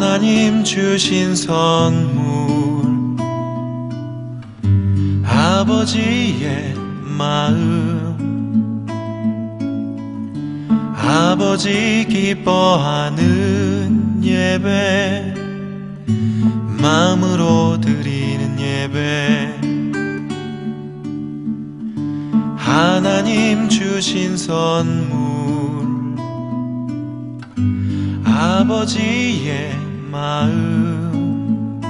하나님 주신 선물, 아버지의 마음, 아버지 기뻐하는 예배, 마음으로 드리는 예배. 하나님 주신 선물, 아버지의 마음,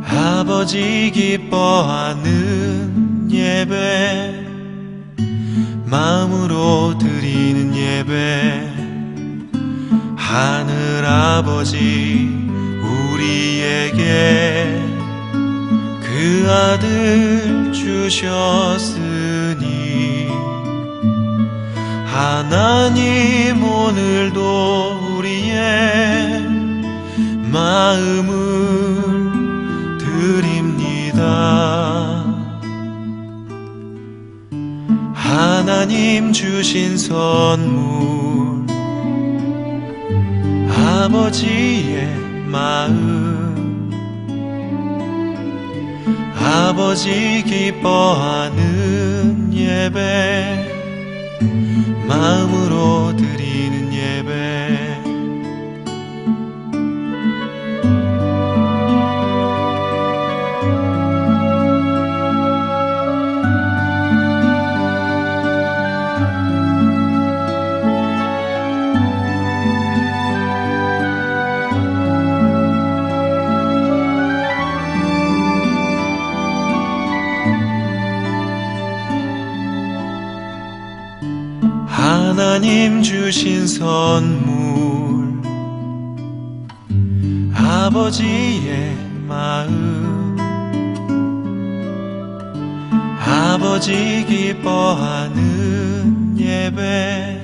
아버지 기뻐하는 예배, 마음으로 드리는 예배. 하늘 아버지 우리에게 그 아들 주셨으니, 하나님 오늘도 우리의 마음을 드립니다. 하나님 주신 선물, 아버지의 마음, 아버지 기뻐하는 예배, 마음으로 드리는 예배. 하나님 주신 선물, 아버지의 마음, 아버지 기뻐하는 예배,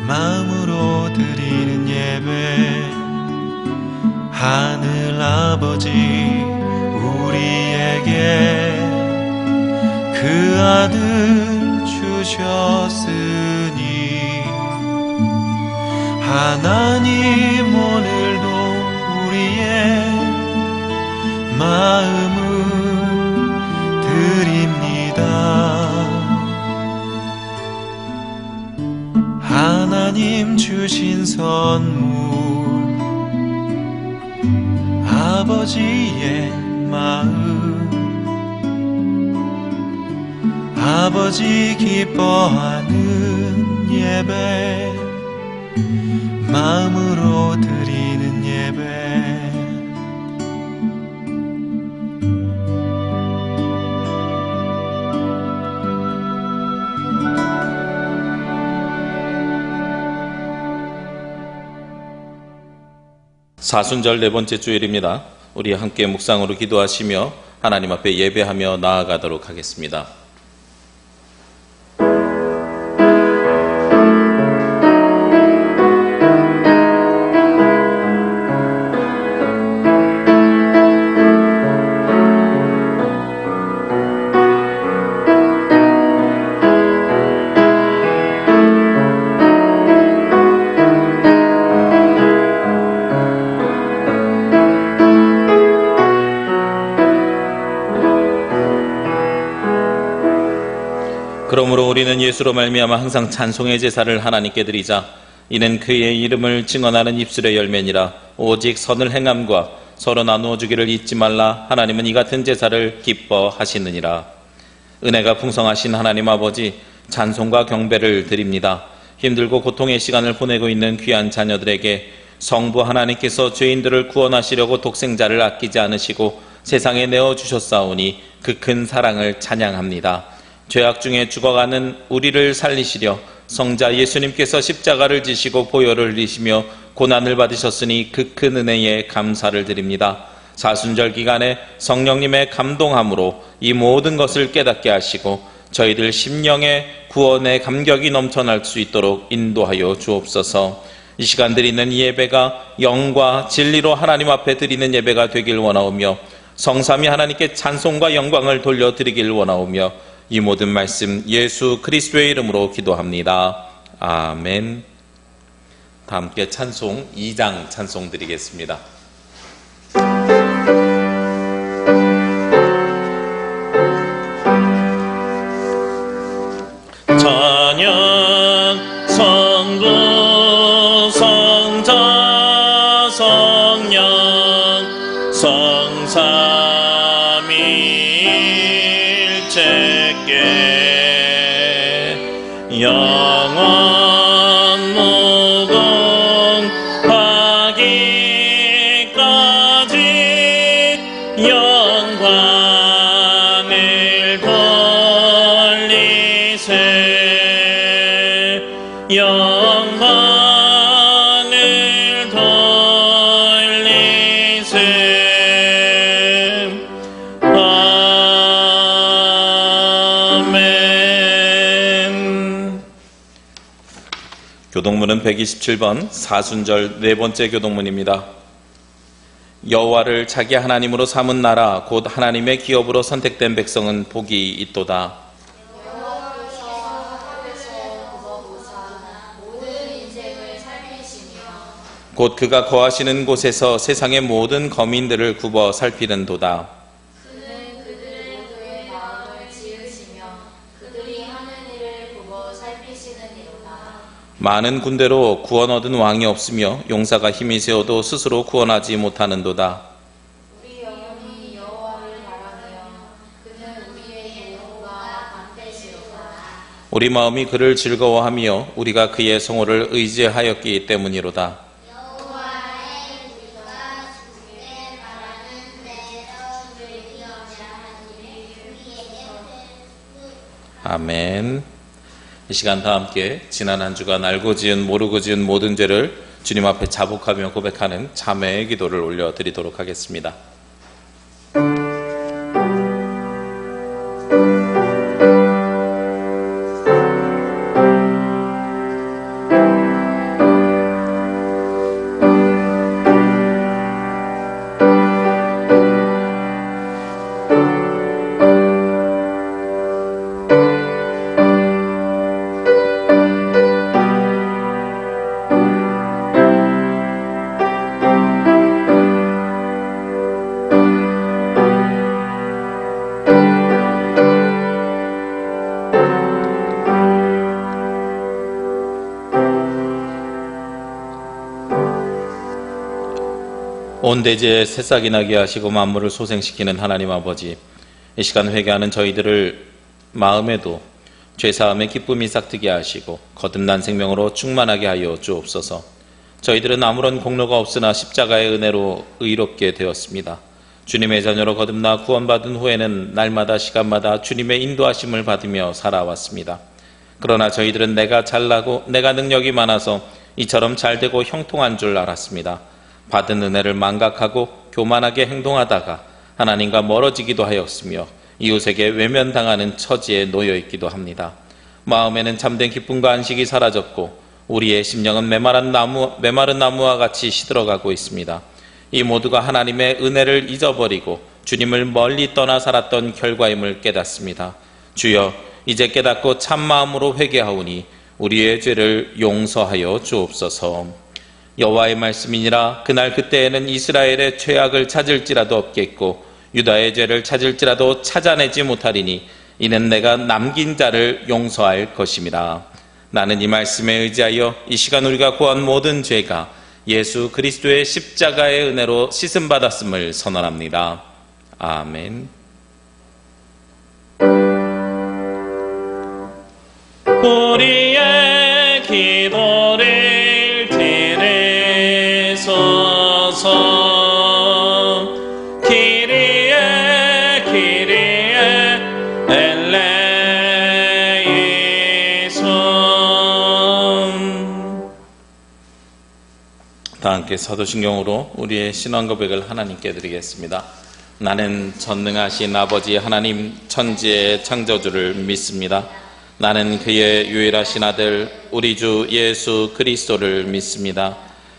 마음으로 드리는 예배. 하늘 아버지 우리에게 그 아들 주셨으니, 하나님 오늘도 우리의 마음을 드립니다. 하나님 주신 선물, 아버지의 마음, 아버지 기뻐하는 예배, 마음으로 드리는 예배. 사순절 네 번째 주일입니다. 우리 함께 묵상으로 기도하시며 하나님 앞에 예배하며 나아가도록 하겠습니다. 그러므로 우리는 예수로 말미암아 항상 찬송의 제사를 하나님께 드리자. 이는 그의 이름을 증언하는 입술의 열매니라. 오직 선을 행함과 서로 나누어 주기를 잊지 말라. 하나님은 이 같은 제사를 기뻐하시느니라. 은혜가 풍성하신 하나님 아버지, 찬송과 경배를 드립니다. 힘들고 고통의 시간을 보내고 있는 귀한 자녀들에게 성부 하나님께서 죄인들을 구원하시려고 독생자를 아끼지 않으시고 세상에 내어주셨사오니 그 큰 사랑을 찬양합니다. 죄악 중에 죽어가는 우리를 살리시려 성자 예수님께서 십자가를 지시고 보혈을 흘리시며 고난을 받으셨으니 그 큰 은혜에 감사를 드립니다. 사순절 기간에 성령님의 감동함으로 이 모든 것을 깨닫게 하시고 저희들 심령의 구원의 감격이 넘쳐날 수 있도록 인도하여 주옵소서. 이 시간 드리는 예배가 영과 진리로 하나님 앞에 드리는 예배가 되길 원하오며 성삼위 하나님께 찬송과 영광을 돌려드리길 원하오며 이 모든 말씀 예수 그리스도의 이름으로 기도합니다. 아멘. 다 함께 찬송 2장 찬송 드리겠습니다. 찬양 성부 성자 성령 성삼위일체께 영원 무궁하기까지 영광을 돌리세 영광을 돌리세 아멘. 교동문은 127번 사순절 네 번째 교동문입니다. 여호와를 자기 하나님으로 삼은 나라 곧 하나님의 기업으로 선택된 백성은 복이 있도다. 곧 그가 거하시는 곳에서 세상의 모든 거민들을 굽어 살피는도다. 그는 그들을 그의 마음을 지으시며 그들이 하는 일을 굽어 살피시느니로다. 많은 군대로 구원 얻은 왕이 없으며 용사가 힘이 세어도 스스로 구원하지 못하는도다. 우리 영혼이 여호와를 바라며 그는 우리의 영혼과 방패시로다. 우리 마음이 그를 즐거워하며 우리가 그의 성호를 의지하였기 때문이로다. 아멘. 이 시간 다 함께 지난 한 주간 알고 지은 모르고 지은 모든 죄를 주님 앞에 자복하며 고백하는 자매의 기도를 올려드리도록 하겠습니다. 온 대지에 새싹이 나게 하시고 만물을 소생시키는 하나님 아버지, 이 시간 회개하는 저희들을 마음에도 죄사함의 기쁨이 싹트게 하시고 거듭난 생명으로 충만하게 하여 주옵소서. 저희들은 아무런 공로가 없으나 십자가의 은혜로 의롭게 되었습니다. 주님의 자녀로 거듭나 구원받은 후에는 날마다 시간마다 주님의 인도하심을 받으며 살아왔습니다. 그러나 저희들은 내가 잘나고 내가 능력이 많아서 이처럼 잘되고 형통한 줄 알았습니다. 받은 은혜를 망각하고 교만하게 행동하다가 하나님과 멀어지기도 하였으며 이웃에게 외면당하는 처지에 놓여있기도 합니다. 마음에는 참된 기쁨과 안식이 사라졌고 우리의 심령은 메마른 나무와 같이 시들어가고 있습니다. 이 모두가 하나님의 은혜를 잊어버리고 주님을 멀리 떠나 살았던 결과임을 깨닫습니다. 주여, 이제 깨닫고 참마음으로 회개하오니 우리의 죄를 용서하여 주옵소서. 여호와의 말씀이니라. 그날 그때에는 이스라엘의 죄악을 찾을지라도 없겠고 유다의 죄를 찾을지라도 찾아내지 못하리니 이는 내가 남긴 자를 용서할 것임이라. 나는 이 말씀에 의지하여 이 시간 우리가 구한 모든 죄가 예수 그리스도의 십자가의 은혜로 씻음받았음을 선언합니다. 아멘. 우리의 기도를 기리에 기리에 엘레이손. 다 함께 사도신경으로 우리의 신앙 고백을 하나님께 드리겠습니다. 나는 전능하신 아버지 하나님 천지의 창조주를 믿습니다. 나는 그의 유일하신 아들 우리 주 예수 그리스도를 믿습니다.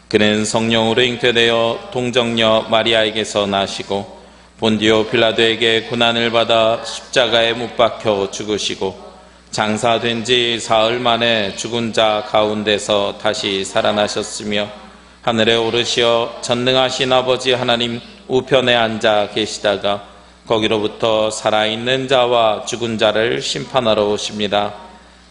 그는 성령으로 잉태되어 동정녀 마리아에게서 나시고 본디오 빌라도에게 고난을 받아 십자가에 못 박혀 죽으시고 장사된 지 사흘 만에 죽은 자 가운데서 다시 살아나셨으며 하늘에 오르시어 전능하신 아버지 하나님 우편에 앉아 계시다가 거기로부터 살아있는 자와 죽은 자를 심판하러 오십니다.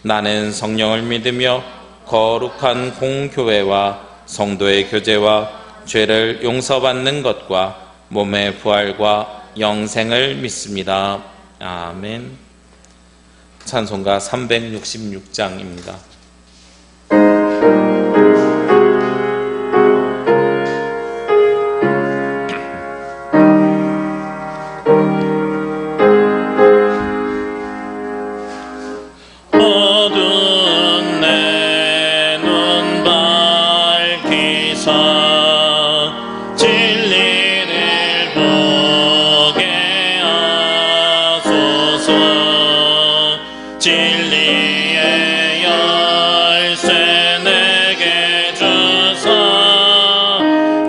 나는 성령을 믿으며 거룩한 공교회와 성도의 교제와 죄를 용서받는 것과 몸의 부활과 영생을 믿습니다. 아멘. 찬송가 366장입니다. 어두운 내 눈 밝히사 진리를 보게 하소서. 진리의 열쇠 내게 주사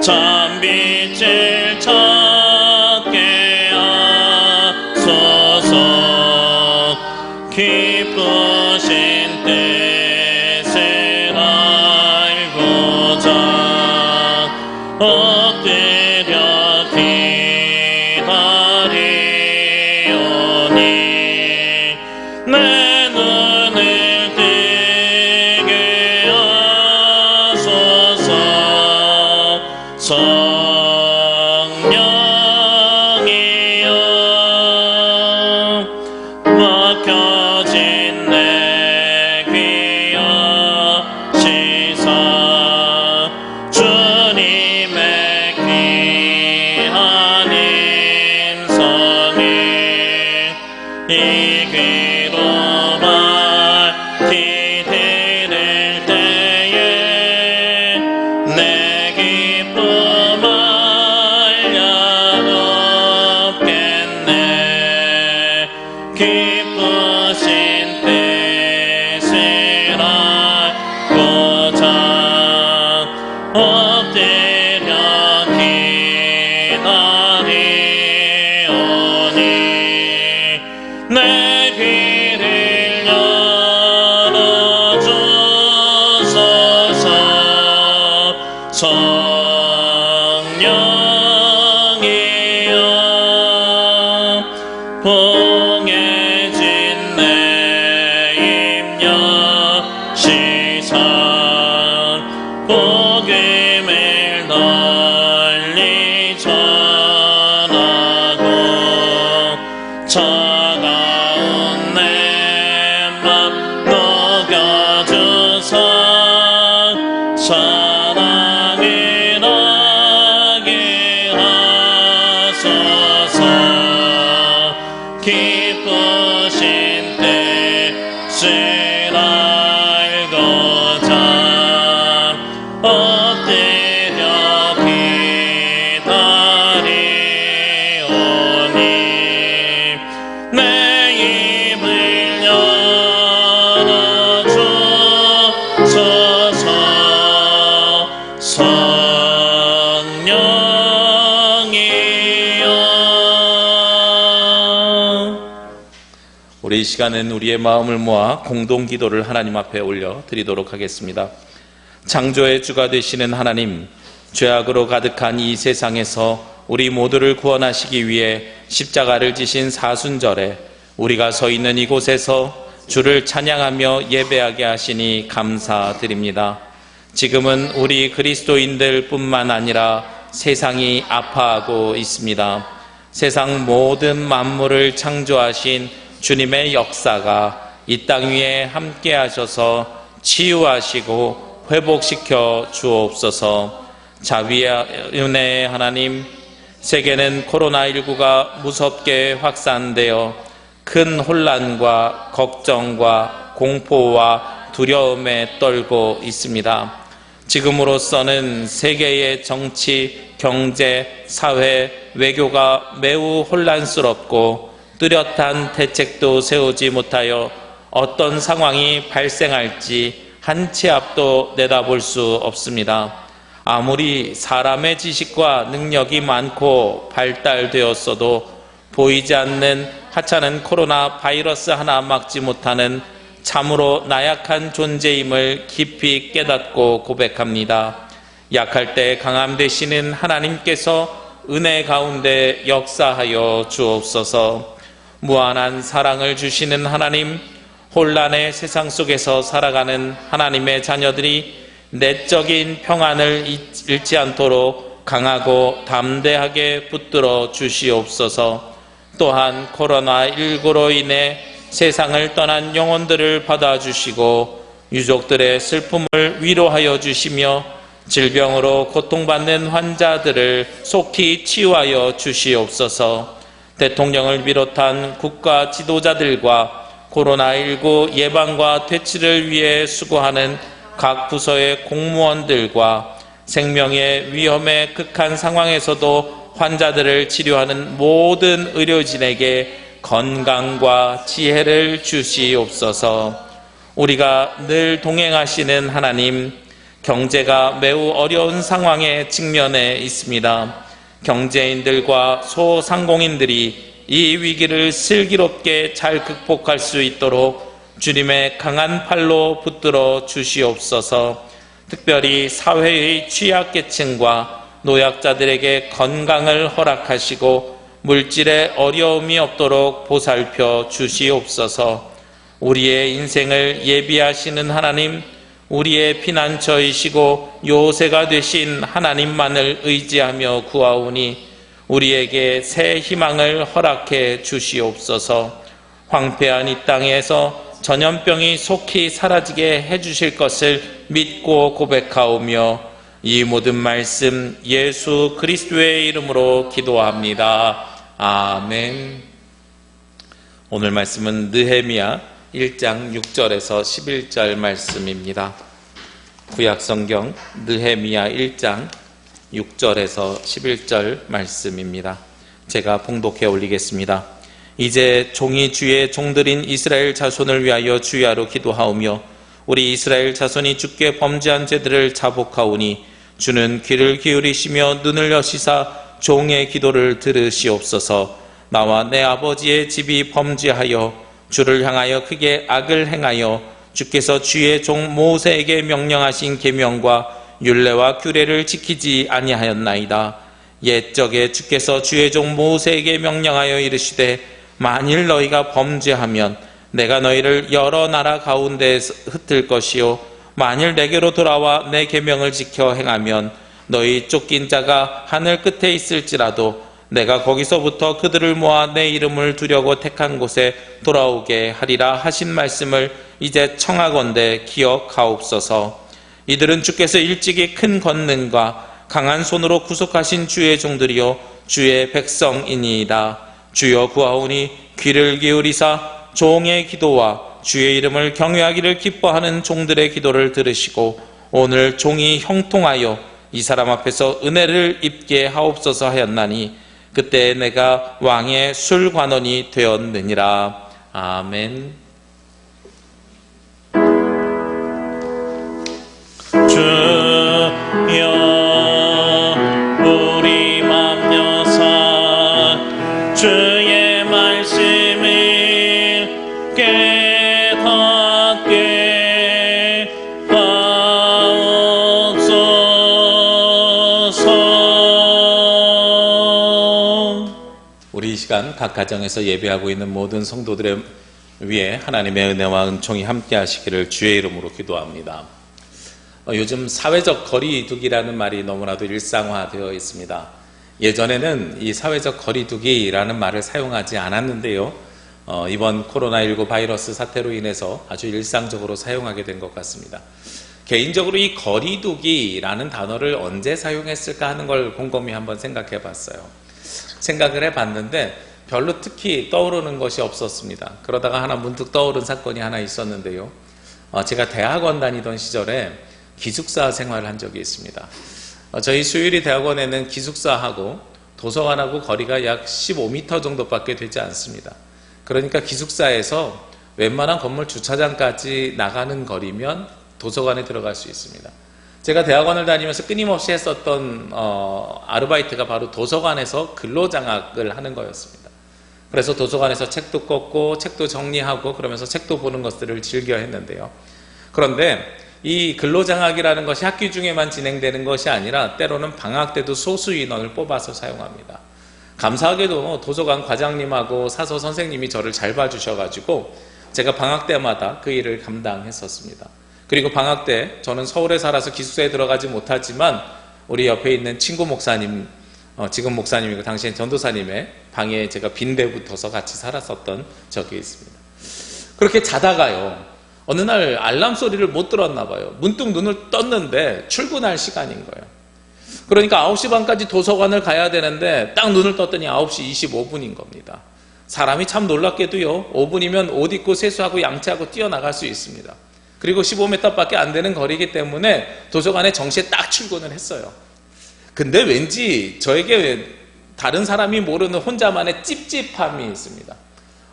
참 빛을 찾게 하소서. 기쁘신 뜻을 알고자 엎드려 기다리오니 내 눈을 뜨게 하소서. 성령이여 막혀진 내 귀여시사 주님의 귀한 인성이 이 귀로 밝히 들을 때에 내 기쁨 알려없겠네. 기쁘신 뜻을 알고자 엎드려 기다리오니 내 귀를 열어주소서. 성령이여 봉해진 내 입녀시사 복음을 널리 전하고 차가운 내 맘 녹여주사 사랑을 하게 하소서. 기쁘신 뜻을 알고자 엎드려 기다리오니 내 입을 열어주소서. 성령이여. 우리 이 시간은 우리의 마음을 모아 공동 기도를 하나님 앞에 올려 드리도록 하겠습니다. 창조의 주가 되시는 하나님, 죄악으로 가득한 이 세상에서 우리 모두를 구원하시기 위해 십자가를 지신 사순절에 우리가 서 있는 이곳에서 주를 찬양하며 예배하게 하시니 감사드립니다. 지금은 우리 그리스도인들 뿐만 아니라 세상이 아파하고 있습니다. 세상 모든 만물을 창조하신 주님의 역사가 이 땅 위에 함께 하셔서 치유하시고 회복시켜 주옵소서. 자비의 은혜의 하나님, 세계는 코로나19가 무섭게 확산되어 큰 혼란과 걱정과 공포와 두려움에 떨고 있습니다. 지금으로서는 세계의 정치, 경제, 사회, 외교가 매우 혼란스럽고 뚜렷한 대책도 세우지 못하여 어떤 상황이 발생할지 한 치 앞도 내다볼 수 없습니다. 아무리 사람의 지식과 능력이 많고 발달되었어도 보이지 않는 하찮은 코로나 바이러스 하나 막지 못하는 참으로 나약한 존재임을 깊이 깨닫고 고백합니다. 약할 때 강함 되시는 하나님께서 은혜 가운데 역사하여 주옵소서. 무한한 사랑을 주시는 하나님, 혼란의 세상 속에서 살아가는 하나님의 자녀들이 내적인 평안을 잃지 않도록 강하고 담대하게 붙들어 주시옵소서. 또한 코로나19로 인해 세상을 떠난 영혼들을 받아주시고 유족들의 슬픔을 위로하여 주시며 질병으로 고통받는 환자들을 속히 치유하여 주시옵소서. 대통령을 비롯한 국가 지도자들과 코로나19 예방과 퇴치를 위해 수고하는 각 부서의 공무원들과 생명의 위험에 극한 상황에서도 환자들을 치료하는 모든 의료진에게 건강과 지혜를 주시옵소서. 우리가 늘 동행하시는 하나님, 경제가 매우 어려운 상황에 직면해 있습니다. 경제인들과 소상공인들이 이 위기를 슬기롭게 잘 극복할 수 있도록 주님의 강한 팔로 붙들어 주시옵소서. 특별히 사회의 취약계층과 노약자들에게 건강을 허락하시고 물질의 어려움이 없도록 보살펴 주시옵소서. 우리의 인생을 예비하시는 하나님, 우리의 피난처이시고 요새가 되신 하나님만을 의지하며 구하오니 우리에게 새 희망을 허락해 주시옵소서. 황폐한 이 땅에서 전염병이 속히 사라지게 해주실 것을 믿고 고백하오며 이 모든 말씀 예수 그리스도의 이름으로 기도합니다. 아멘. 오늘 말씀은 느헤미야 1장 6절에서 11절 말씀입니다. 구약성경 느헤미야 1장 6절에서 11절 말씀입니다. 제가 봉독해 올리겠습니다. 이제 종이 주의 종들인 이스라엘 자손을 위하여 주야로 기도하오며 우리 이스라엘 자손이 주께 범죄한 죄들을 자복하오니 주는 귀를 기울이시며 눈을 여시사 종의 기도를 들으시옵소서. 나와 내 아버지의 집이 범죄하여 주를 향하여 크게 악을 행하여 주께서 주의 종 모세에게 명령하신 계명과 율례와 규례를 지키지 아니하였나이다. 옛적에 주께서 주의 종 모세에게 명령하여 이르시되 만일 너희가 범죄하면 내가 너희를 여러 나라 가운데 흩을 것이요 만일 내게로 돌아와 내 계명을 지켜 행하면 너희 쫓긴 자가 하늘 끝에 있을지라도 내가 거기서부터 그들을 모아 내 이름을 두려고 택한 곳에 돌아오게 하리라 하신 말씀을 이제 청하건대 기억하옵소서. 이들은 주께서 일찍이 큰 권능과 강한 손으로 구속하신 주의 종들이요 주의 백성이니이다. 주여 구하오니 귀를 기울이사 종의 기도와 주의 이름을 경외하기를 기뻐하는 종들의 기도를 들으시고 오늘 종이 형통하여 이 사람 앞에서 은혜를 입게 하옵소서 하였나니 그때 내가 왕의 술관원이 되었느니라. 아멘. 주여 우리 맘 여사 주의 말씀을 깨닫게 하옵소서. 우리 이 시간 각 가정에서 예배하고 있는 모든 성도들의 위에 하나님의 은혜와 은총이 함께 하시기를 주의 이름으로 기도합니다. 요즘 사회적 거리두기라는 말이 너무나도 일상화되어 있습니다. 예전에는 이 사회적 거리두기라는 말을 사용하지 않았는데요. 이번 코로나19 바이러스 사태로 인해서 아주 일상적으로 사용하게 된 것 같습니다. 개인적으로 이 거리두기라는 단어를 언제 사용했을까 하는 걸 곰곰이 한번 생각해 봤어요. 생각을 해봤는데 별로 특히 떠오르는 것이 없었습니다. 그러다가 하나 문득 떠오른 사건이 하나 있었는데요. 제가 대학원 다니던 시절에 기숙사 생활을 한 적이 있습니다. 저희 수유리 대학원에는 기숙사하고 도서관하고 거리가 약 15m 정도밖에 되지 않습니다. 그러니까 기숙사에서 웬만한 건물 주차장까지 나가는 거리면 도서관에 들어갈 수 있습니다. 제가 대학원을 다니면서 끊임없이 했었던 아르바이트가 바로 도서관에서 근로장학을 하는 거였습니다. 그래서 도서관에서 책도 꺾고 책도 정리하고 그러면서 책도 보는 것들을 즐겨 했는데요. 그런데 이 근로장학이라는 것이 학기 중에만 진행되는 것이 아니라 때로는 방학 때도 소수 인원을 뽑아서 사용합니다. 감사하게도 도서관 과장님하고 사서 선생님이 저를 잘 봐주셔가지고 제가 방학 때마다 그 일을 감당했었습니다. 그리고 방학 때 저는 서울에 살아서 기숙사에 들어가지 못하지만 우리 옆에 있는 친구 목사님, 지금 목사님이고 당시엔 전도사님의 방에 제가 빈대 붙어서 같이 살았었던 적이 있습니다. 그렇게 자다가요, 어느 날 알람 소리를 못 들었나 봐요. 문득 눈을 떴는데 출근할 시간인 거예요. 그러니까 9시 반까지 도서관을 가야 되는데 딱 눈을 떴더니 9시 25분인 겁니다. 사람이 참 놀랍게도요, 5분이면 옷 입고 세수하고 양치하고 뛰어나갈 수 있습니다. 그리고 15m밖에 안 되는 거리이기 때문에 도서관에 정시에 딱 출근을 했어요. 근데 왠지 저에게 다른 사람이 모르는 혼자만의 찝찝함이 있습니다.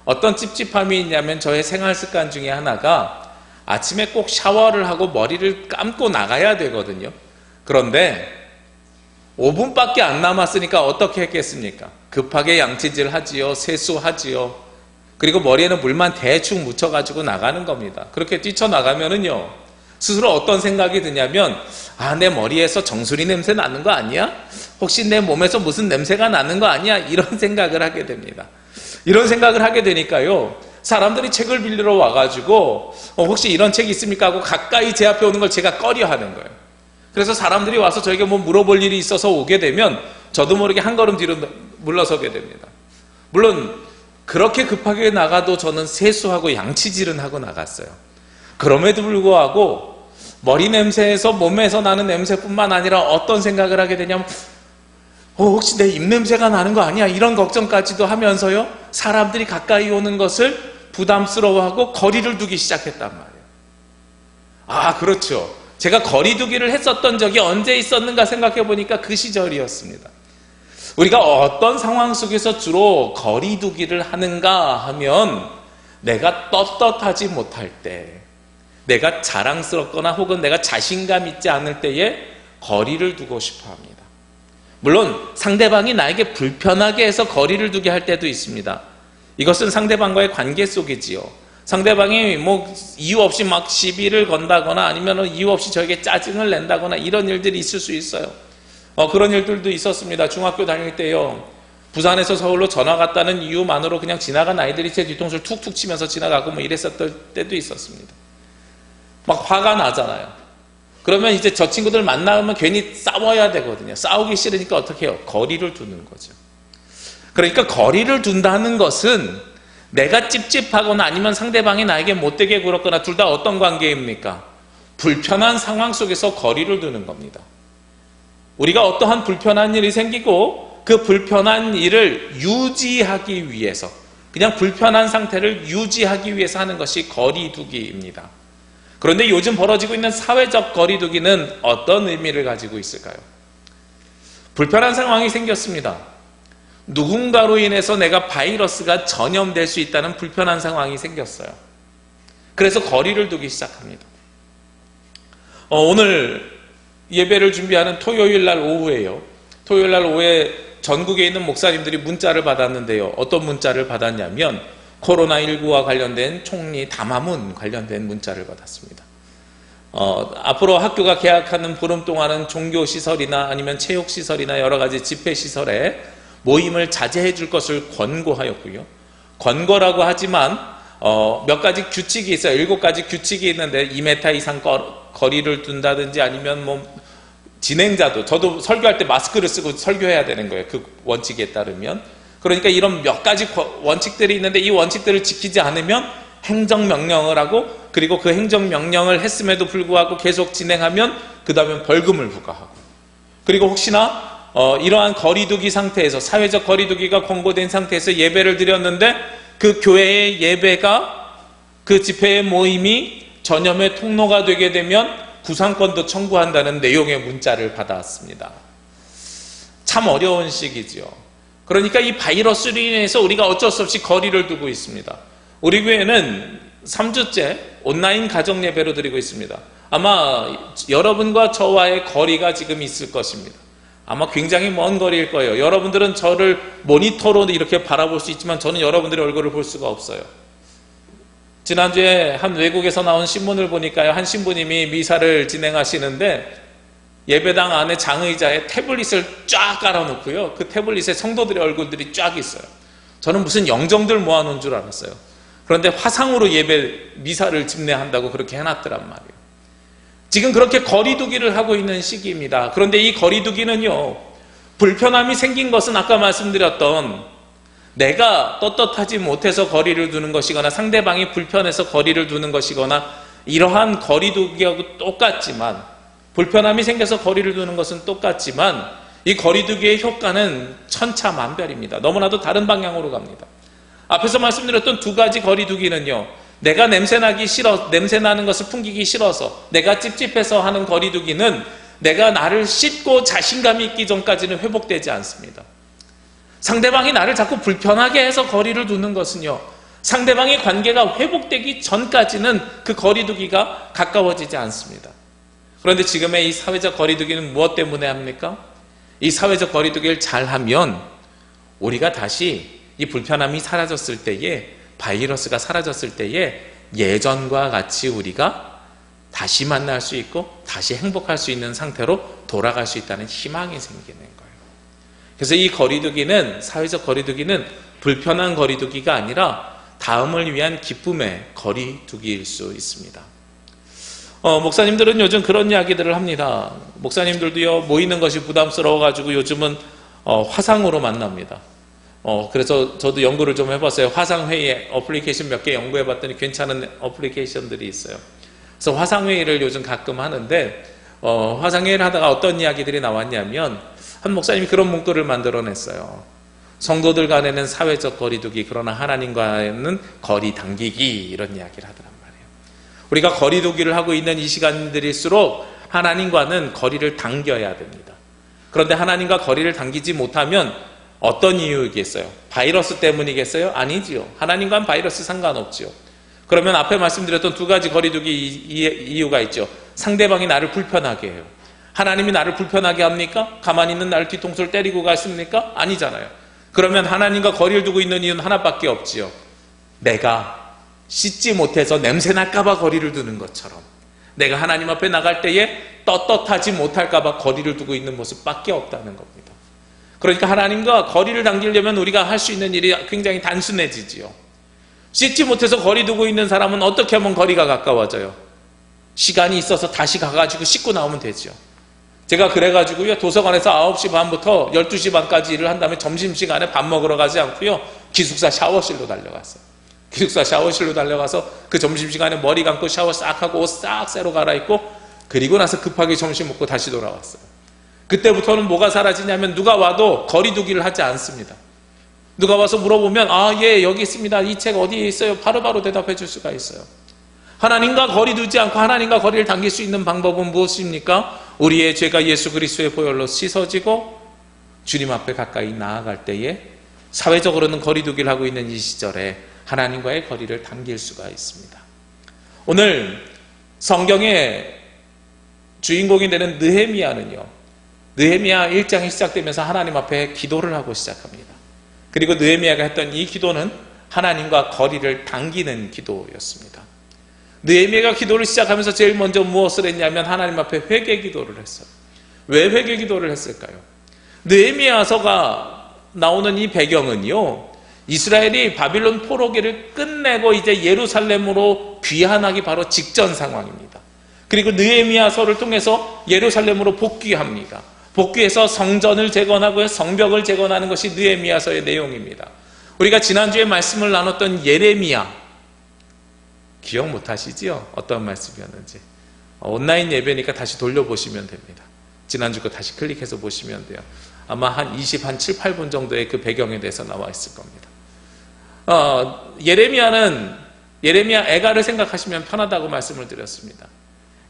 어떤 찝찝함이 있냐면 저의 생활 습관 중에 하나가 아침에 꼭 샤워를 하고 머리를 감고 나가야 되거든요. 그런데 5분밖에 안 남았으니까 어떻게 했겠습니까? 급하게 양치질 하지요, 세수하지요. 그리고 머리에는 물만 대충 묻혀가지고 나가는 겁니다. 그렇게 뛰쳐나가면은요, 스스로 어떤 생각이 드냐면, 내 머리에서 정수리 냄새 나는 거 아니야? 혹시 내 몸에서 무슨 냄새가 나는 거 아니야? 이런 생각을 하게 됩니다. 이런 생각을 하게 되니까요, 사람들이 책을 빌리러 와가지고 혹시 이런 책이 있습니까? 하고 가까이 제 앞에 오는 걸 제가 꺼려 하는 거예요. 그래서 사람들이 와서 저에게 뭐 물어볼 일이 있어서 오게 되면 저도 모르게 한 걸음 뒤로 물러서게 됩니다. 물론 그렇게 급하게 나가도 저는 세수하고 양치질은 하고 나갔어요. 그럼에도 불구하고 머리 냄새에서 몸에서 나는 냄새뿐만 아니라 어떤 생각을 하게 되냐면, 혹시 내 입냄새가 나는 거 아니야? 이런 걱정까지도 하면서요, 사람들이 가까이 오는 것을 부담스러워하고 거리를 두기 시작했단 말이에요. 그렇죠. 제가 거리두기를 했었던 적이 언제 있었는가 생각해 보니까 그 시절이었습니다. 우리가 어떤 상황 속에서 주로 거리두기를 하는가 하면, 내가 떳떳하지 못할 때, 내가 자랑스럽거나 혹은 내가 자신감 있지 않을 때에 거리를 두고 싶어 합니다. 물론 상대방이 나에게 불편하게 해서 거리를 두게 할 때도 있습니다. 이것은 상대방과의 관계 속이지요. 상대방이 뭐 이유 없이 막 시비를 건다거나 아니면 이유 없이 저에게 짜증을 낸다거나 이런 일들이 있을 수 있어요. 그런 일들도 있었습니다. 중학교 다닐 때요, 부산에서 서울로 전화 갔다는 이유만으로 그냥 지나간 아이들이 제 뒤통수를 툭툭 치면서 지나가고 뭐 이랬었던 때도 있었습니다. 막 화가 나잖아요. 그러면 이제 저 친구들 만나면 괜히 싸워야 되거든요. 싸우기 싫으니까 어떻게 해요? 거리를 두는 거죠. 그러니까 거리를 둔다는 것은 내가 찝찝하거나 아니면 상대방이 나에게 못되게 굴었거나 둘 다 어떤 관계입니까? 불편한 상황 속에서 거리를 두는 겁니다. 우리가 어떠한 불편한 일이 생기고 그 불편한 일을 유지하기 위해서, 그냥 불편한 상태를 유지하기 위해서 하는 것이 거리두기입니다. 그런데 요즘 벌어지고 있는 사회적 거리두기는 어떤 의미를 가지고 있을까요? 불편한 상황이 생겼습니다. 누군가로 인해서 내가 바이러스가 전염될 수 있다는 불편한 상황이 생겼어요. 그래서 거리를 두기 시작합니다. 오늘 예배를 준비하는 토요일 날 오후에요, 토요일 날 오후에 전국에 있는 목사님들이 문자를 받았는데요, 어떤 문자를 받았냐면 코로나19와 관련된 총리 담화문 관련된 문자를 받았습니다. 앞으로 학교가 개학하는 보름 동안은 종교시설이나 아니면 체육시설이나 여러 가지 집회시설에 모임을 자제해 줄 것을 권고하였고요. 권고라고 하지만 몇 가지 규칙이 있어요. 7가지 규칙이 있는데 2m 이상 거리를 둔다든지 아니면 뭐 진행자도, 저도 설교할 때 마스크를 쓰고 설교해야 되는 거예요. 그 원칙에 따르면. 그러니까 이런 몇 가지 원칙들이 있는데 이 원칙들을 지키지 않으면 행정명령을 하고, 그리고 그 행정명령을 했음에도 불구하고 계속 진행하면 그 다음에 벌금을 부과하고, 그리고 혹시나 이러한 거리두기 상태에서, 사회적 거리두기가 권고된 상태에서 예배를 드렸는데 그 교회의 예배가, 그 집회의 모임이 전염의 통로가 되게 되면 구상권도 청구한다는 내용의 문자를 받아왔습니다. 참 어려운 시기죠. 그러니까 이 바이러스로 인해서 우리가 어쩔 수 없이 거리를 두고 있습니다. 우리 교회는 3주째 온라인 가정 예배로 드리고 있습니다. 아마 여러분과 저와의 거리가 지금 있을 것입니다. 아마 굉장히 먼 거리일 거예요. 여러분들은 저를 모니터로 이렇게 바라볼 수 있지만 저는 여러분들의 얼굴을 볼 수가 없어요. 지난주에 한 외국에서 나온 신문을 보니까요, 한 신부님이 미사를 진행하시는데 예배당 안에 장의자에 태블릿을 쫙 깔아놓고요, 그 태블릿에 성도들의 얼굴들이 쫙 있어요. 저는 무슨 영정들 모아놓은 줄 알았어요. 그런데 화상으로 미사를 집례한다고 그렇게 해놨더란 말이에요. 지금 그렇게 거리두기를 하고 있는 시기입니다. 그런데 이 거리두기는요, 불편함이 생긴 것은 아까 말씀드렸던 내가 떳떳하지 못해서 거리를 두는 것이거나 상대방이 불편해서 거리를 두는 것이거나 이러한 거리두기하고 똑같지만, 불편함이 생겨서 거리를 두는 것은 똑같지만 이 거리두기의 효과는 천차만별입니다. 너무나도 다른 방향으로 갑니다. 앞에서 말씀드렸던 두 가지 거리두기는요, 내가 냄새나는 것을 풍기기 싫어서, 내가 찝찝해서 하는 거리두기는 내가 나를 씻고 자신감이 있기 전까지는 회복되지 않습니다. 상대방이 나를 자꾸 불편하게 해서 거리를 두는 것은요, 상대방의 관계가 회복되기 전까지는 그 거리두기가 가까워지지 않습니다. 그런데 지금의 이 사회적 거리두기는 무엇 때문에 합니까? 이 사회적 거리두기를 잘하면 우리가 다시 이 불편함이 사라졌을 때에, 바이러스가 사라졌을 때에 예전과 같이 우리가 다시 만날 수 있고 다시 행복할 수 있는 상태로 돌아갈 수 있다는 희망이 생기는 거예요. 그래서 이 거리두기는, 사회적 거리두기는 불편한 거리두기가 아니라 다음을 위한 기쁨의 거리두기일 수 있습니다. 목사님들은 요즘 그런 이야기들을 합니다. 목사님들도요, 모이는 것이 부담스러워가지고 요즘은 화상으로 만납니다. 그래서 저도 연구를 좀 해봤어요. 화상회의 어플리케이션 몇 개 연구해봤더니 괜찮은 어플리케이션들이 있어요. 그래서 화상회의를 요즘 가끔 하는데, 화상회의를 하다가 어떤 이야기들이 나왔냐면, 한 목사님이 그런 문구를 만들어냈어요. 성도들 간에는 사회적 거리두기, 그러나 하나님과는 거리 당기기, 이런 이야기를 하더란 말이에요. 우리가 거리두기를 하고 있는 이 시간들일수록 하나님과는 거리를 당겨야 됩니다. 그런데 하나님과 거리를 당기지 못하면 어떤 이유이겠어요? 바이러스 때문이겠어요? 아니지요. 하나님과는 바이러스 상관없지요. 그러면 앞에 말씀드렸던 두 가지 거리두기 이유가 있죠. 상대방이 나를 불편하게 해요. 하나님이 나를 불편하게 합니까? 가만히 있는 나를 뒤통수를 때리고 갔습니까? 아니잖아요. 그러면 하나님과 거리를 두고 있는 이유는 하나밖에 없지요. 내가 씻지 못해서 냄새 날까봐 거리를 두는 것처럼, 내가 하나님 앞에 나갈 때에 떳떳하지 못할까봐 거리를 두고 있는 모습밖에 없다는 겁니다. 그러니까 하나님과 거리를 당기려면 우리가 할 수 있는 일이 굉장히 단순해지지요. 씻지 못해서 거리 두고 있는 사람은 어떻게 하면 거리가 가까워져요? 시간이 있어서 다시 가가지고 씻고 나오면 되죠. 제가 그래가지고요, 도서관에서 9시 반부터 12시 반까지 일을 한 다음에 점심시간에 밥 먹으러 가지 않고요, 기숙사 샤워실로 달려갔어요. 기숙사 샤워실로 달려가서 그 점심시간에 머리 감고 샤워 싹 하고 옷 싹 새로 갈아입고, 그리고 나서 급하게 점심 먹고 다시 돌아왔어요. 그때부터는 뭐가 사라지냐면, 누가 와도 거리두기를 하지 않습니다. 누가 와서 물어보면, 예, 여기 있습니다. 이 책 어디에 있어요? 바로바로 대답해 줄 수가 있어요. 하나님과 거리 두지 않고 하나님과 거리를 당길 수 있는 방법은 무엇입니까? 우리의 죄가 예수 그리스도의 보혈로 씻어지고 주님 앞에 가까이 나아갈 때에, 사회적으로는 거리 두기를 하고 있는 이 시절에 하나님과의 거리를 당길 수가 있습니다. 오늘 성경의 주인공이 되는 느헤미야는요, 느헤미야 1장이 시작되면서 하나님 앞에 기도를 하고 시작합니다. 그리고 느헤미야가 했던 이 기도는 하나님과 거리를 당기는 기도였습니다. 느헤미야가 기도를 시작하면서 제일 먼저 무엇을 했냐면 하나님 앞에 회개 기도를 했어요. 왜 회개 기도를 했을까요? 느헤미야서가 나오는 이 배경은요, 이스라엘이 바빌론 포로기를 끝내고 이제 예루살렘으로 귀환하기 바로 직전 상황입니다. 그리고 느헤미야서를 통해서 예루살렘으로 복귀합니다. 복귀해서 성전을 재건하고 성벽을 재건하는 것이 느헤미야서의 내용입니다. 우리가 지난주에 말씀을 나눴던 예레미야, 기억 못하시지요? 어떤 말씀이었는지. 온라인 예배니까 다시 돌려보시면 됩니다. 지난주 거 다시 클릭해서 보시면 돼요. 아마 한 7, 8분 정도의 그 배경에 대해서 나와 있을 겁니다. 예레미야 애가를 생각하시면 편하다고 말씀을 드렸습니다.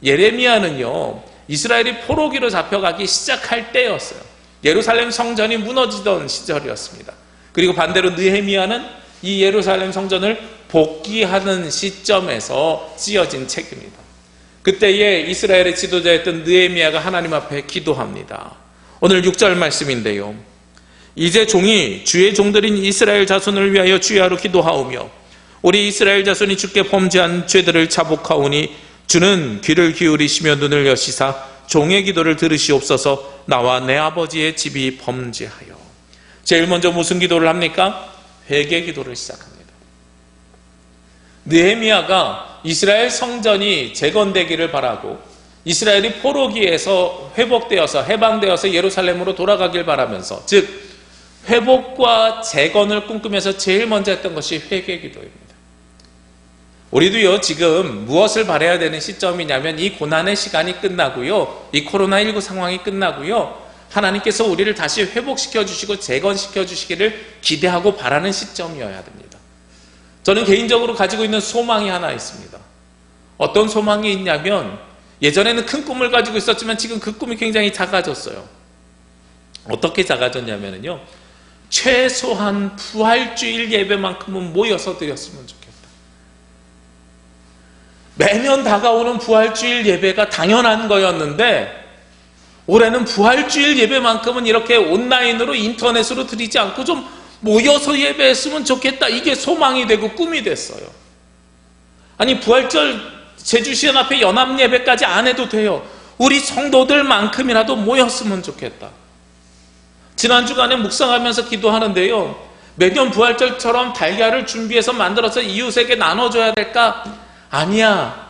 예레미야는요, 이스라엘이 포로기로 잡혀가기 시작할 때였어요. 예루살렘 성전이 무너지던 시절이었습니다. 그리고 반대로 느헤미야는 이 예루살렘 성전을 복귀하는 시점에서 쓰여진 책입니다. 그때에 이스라엘의 지도자였던 느헤미야가 하나님 앞에 기도합니다. 오늘 6절 말씀인데요. 이제 종이 주의 종들인 이스라엘 자손을 위하여 주야로 기도하오며 우리 이스라엘 자손이 주께 범죄한 죄들을 자복하오니 주는 귀를 기울이시며 눈을 여시사 종의 기도를 들으시옵소서. 나와 내 아버지의 집이 범죄하여. 제일 먼저 무슨 기도를 합니까? 회개 기도를 시작합니다. 느헤미야가 이스라엘 성전이 재건되기를 바라고 이스라엘이 포로기에서 회복되어서 해방되어서 예루살렘으로 돌아가길 바라면서, 즉 회복과 재건을 꿈꾸면서 제일 먼저 했던 것이 회개 기도입니다. 우리도요, 지금 무엇을 바라야 되는 시점이냐면 이 고난의 시간이 끝나고요, 이 코로나19 상황이 끝나고요, 하나님께서 우리를 다시 회복시켜 주시고 재건시켜 주시기를 기대하고 바라는 시점이어야 됩니다. 저는 개인적으로 가지고 있는 소망이 하나 있습니다. 어떤 소망이 있냐면, 예전에는 큰 꿈을 가지고 있었지만 지금 그 꿈이 굉장히 작아졌어요. 어떻게 작아졌냐면요, 최소한 부활주일 예배만큼은 모여서 드렸으면 좋겠다. 매년 다가오는 부활주일 예배가 당연한 거였는데 올해는 부활주일 예배만큼은 이렇게 온라인으로 인터넷으로 드리지 않고 좀 모여서 예배했으면 좋겠다. 이게 소망이 되고 꿈이 됐어요. 아니, 부활절 제주시연합회 연합 예배까지 안 해도 돼요. 우리 성도들만큼이라도 모였으면 좋겠다. 지난 주간에 묵상하면서 기도하는데요, 매년 부활절처럼 달걀을 준비해서 만들어서 이웃에게 나눠줘야 될까? 아니야.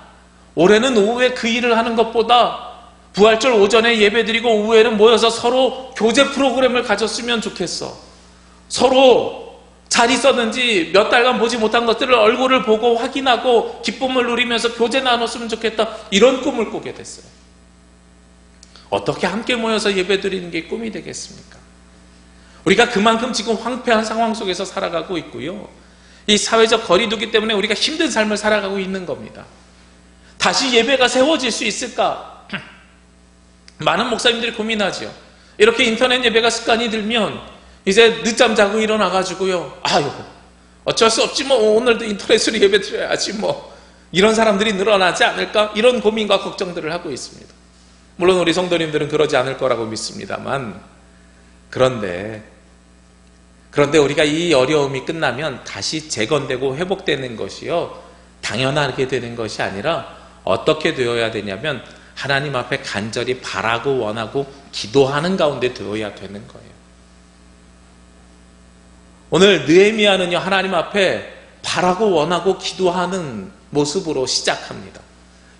올해는 오후에 그 일을 하는 것보다 부활절 오전에 예배드리고 오후에는 모여서 서로 교제 프로그램을 가졌으면 좋겠어. 서로 잘 있었는지 몇 달간 보지 못한 것들을 얼굴을 보고 확인하고 기쁨을 누리면서 교제 나눴으면 좋겠다. 이런 꿈을 꾸게 됐어요. 어떻게 함께 모여서 예배드리는 게 꿈이 되겠습니까? 우리가 그만큼 지금 황폐한 상황 속에서 살아가고 있고요, 이 사회적 거리두기 때문에 우리가 힘든 삶을 살아가고 있는 겁니다. 다시 예배가 세워질 수 있을까? 많은 목사님들이 고민하죠. 이렇게 인터넷 예배가 습관이 들면 이제 늦잠 자고 일어나가지고요, 아유 어쩔 수 없지 뭐, 오늘도 인터넷으로 예배 드려야지 뭐, 이런 사람들이 늘어나지 않을까? 이런 고민과 걱정들을 하고 있습니다. 물론 우리 성도님들은 그러지 않을 거라고 믿습니다만, 그런데 우리가 이 어려움이 끝나면 다시 재건되고 회복되는 것이요, 당연하게 되는 것이 아니라 어떻게 되어야 되냐면 하나님 앞에 간절히 바라고 원하고 기도하는 가운데 되어야 되는 거예요. 오늘 느헤미야는요, 하나님 앞에 바라고 원하고 기도하는 모습으로 시작합니다.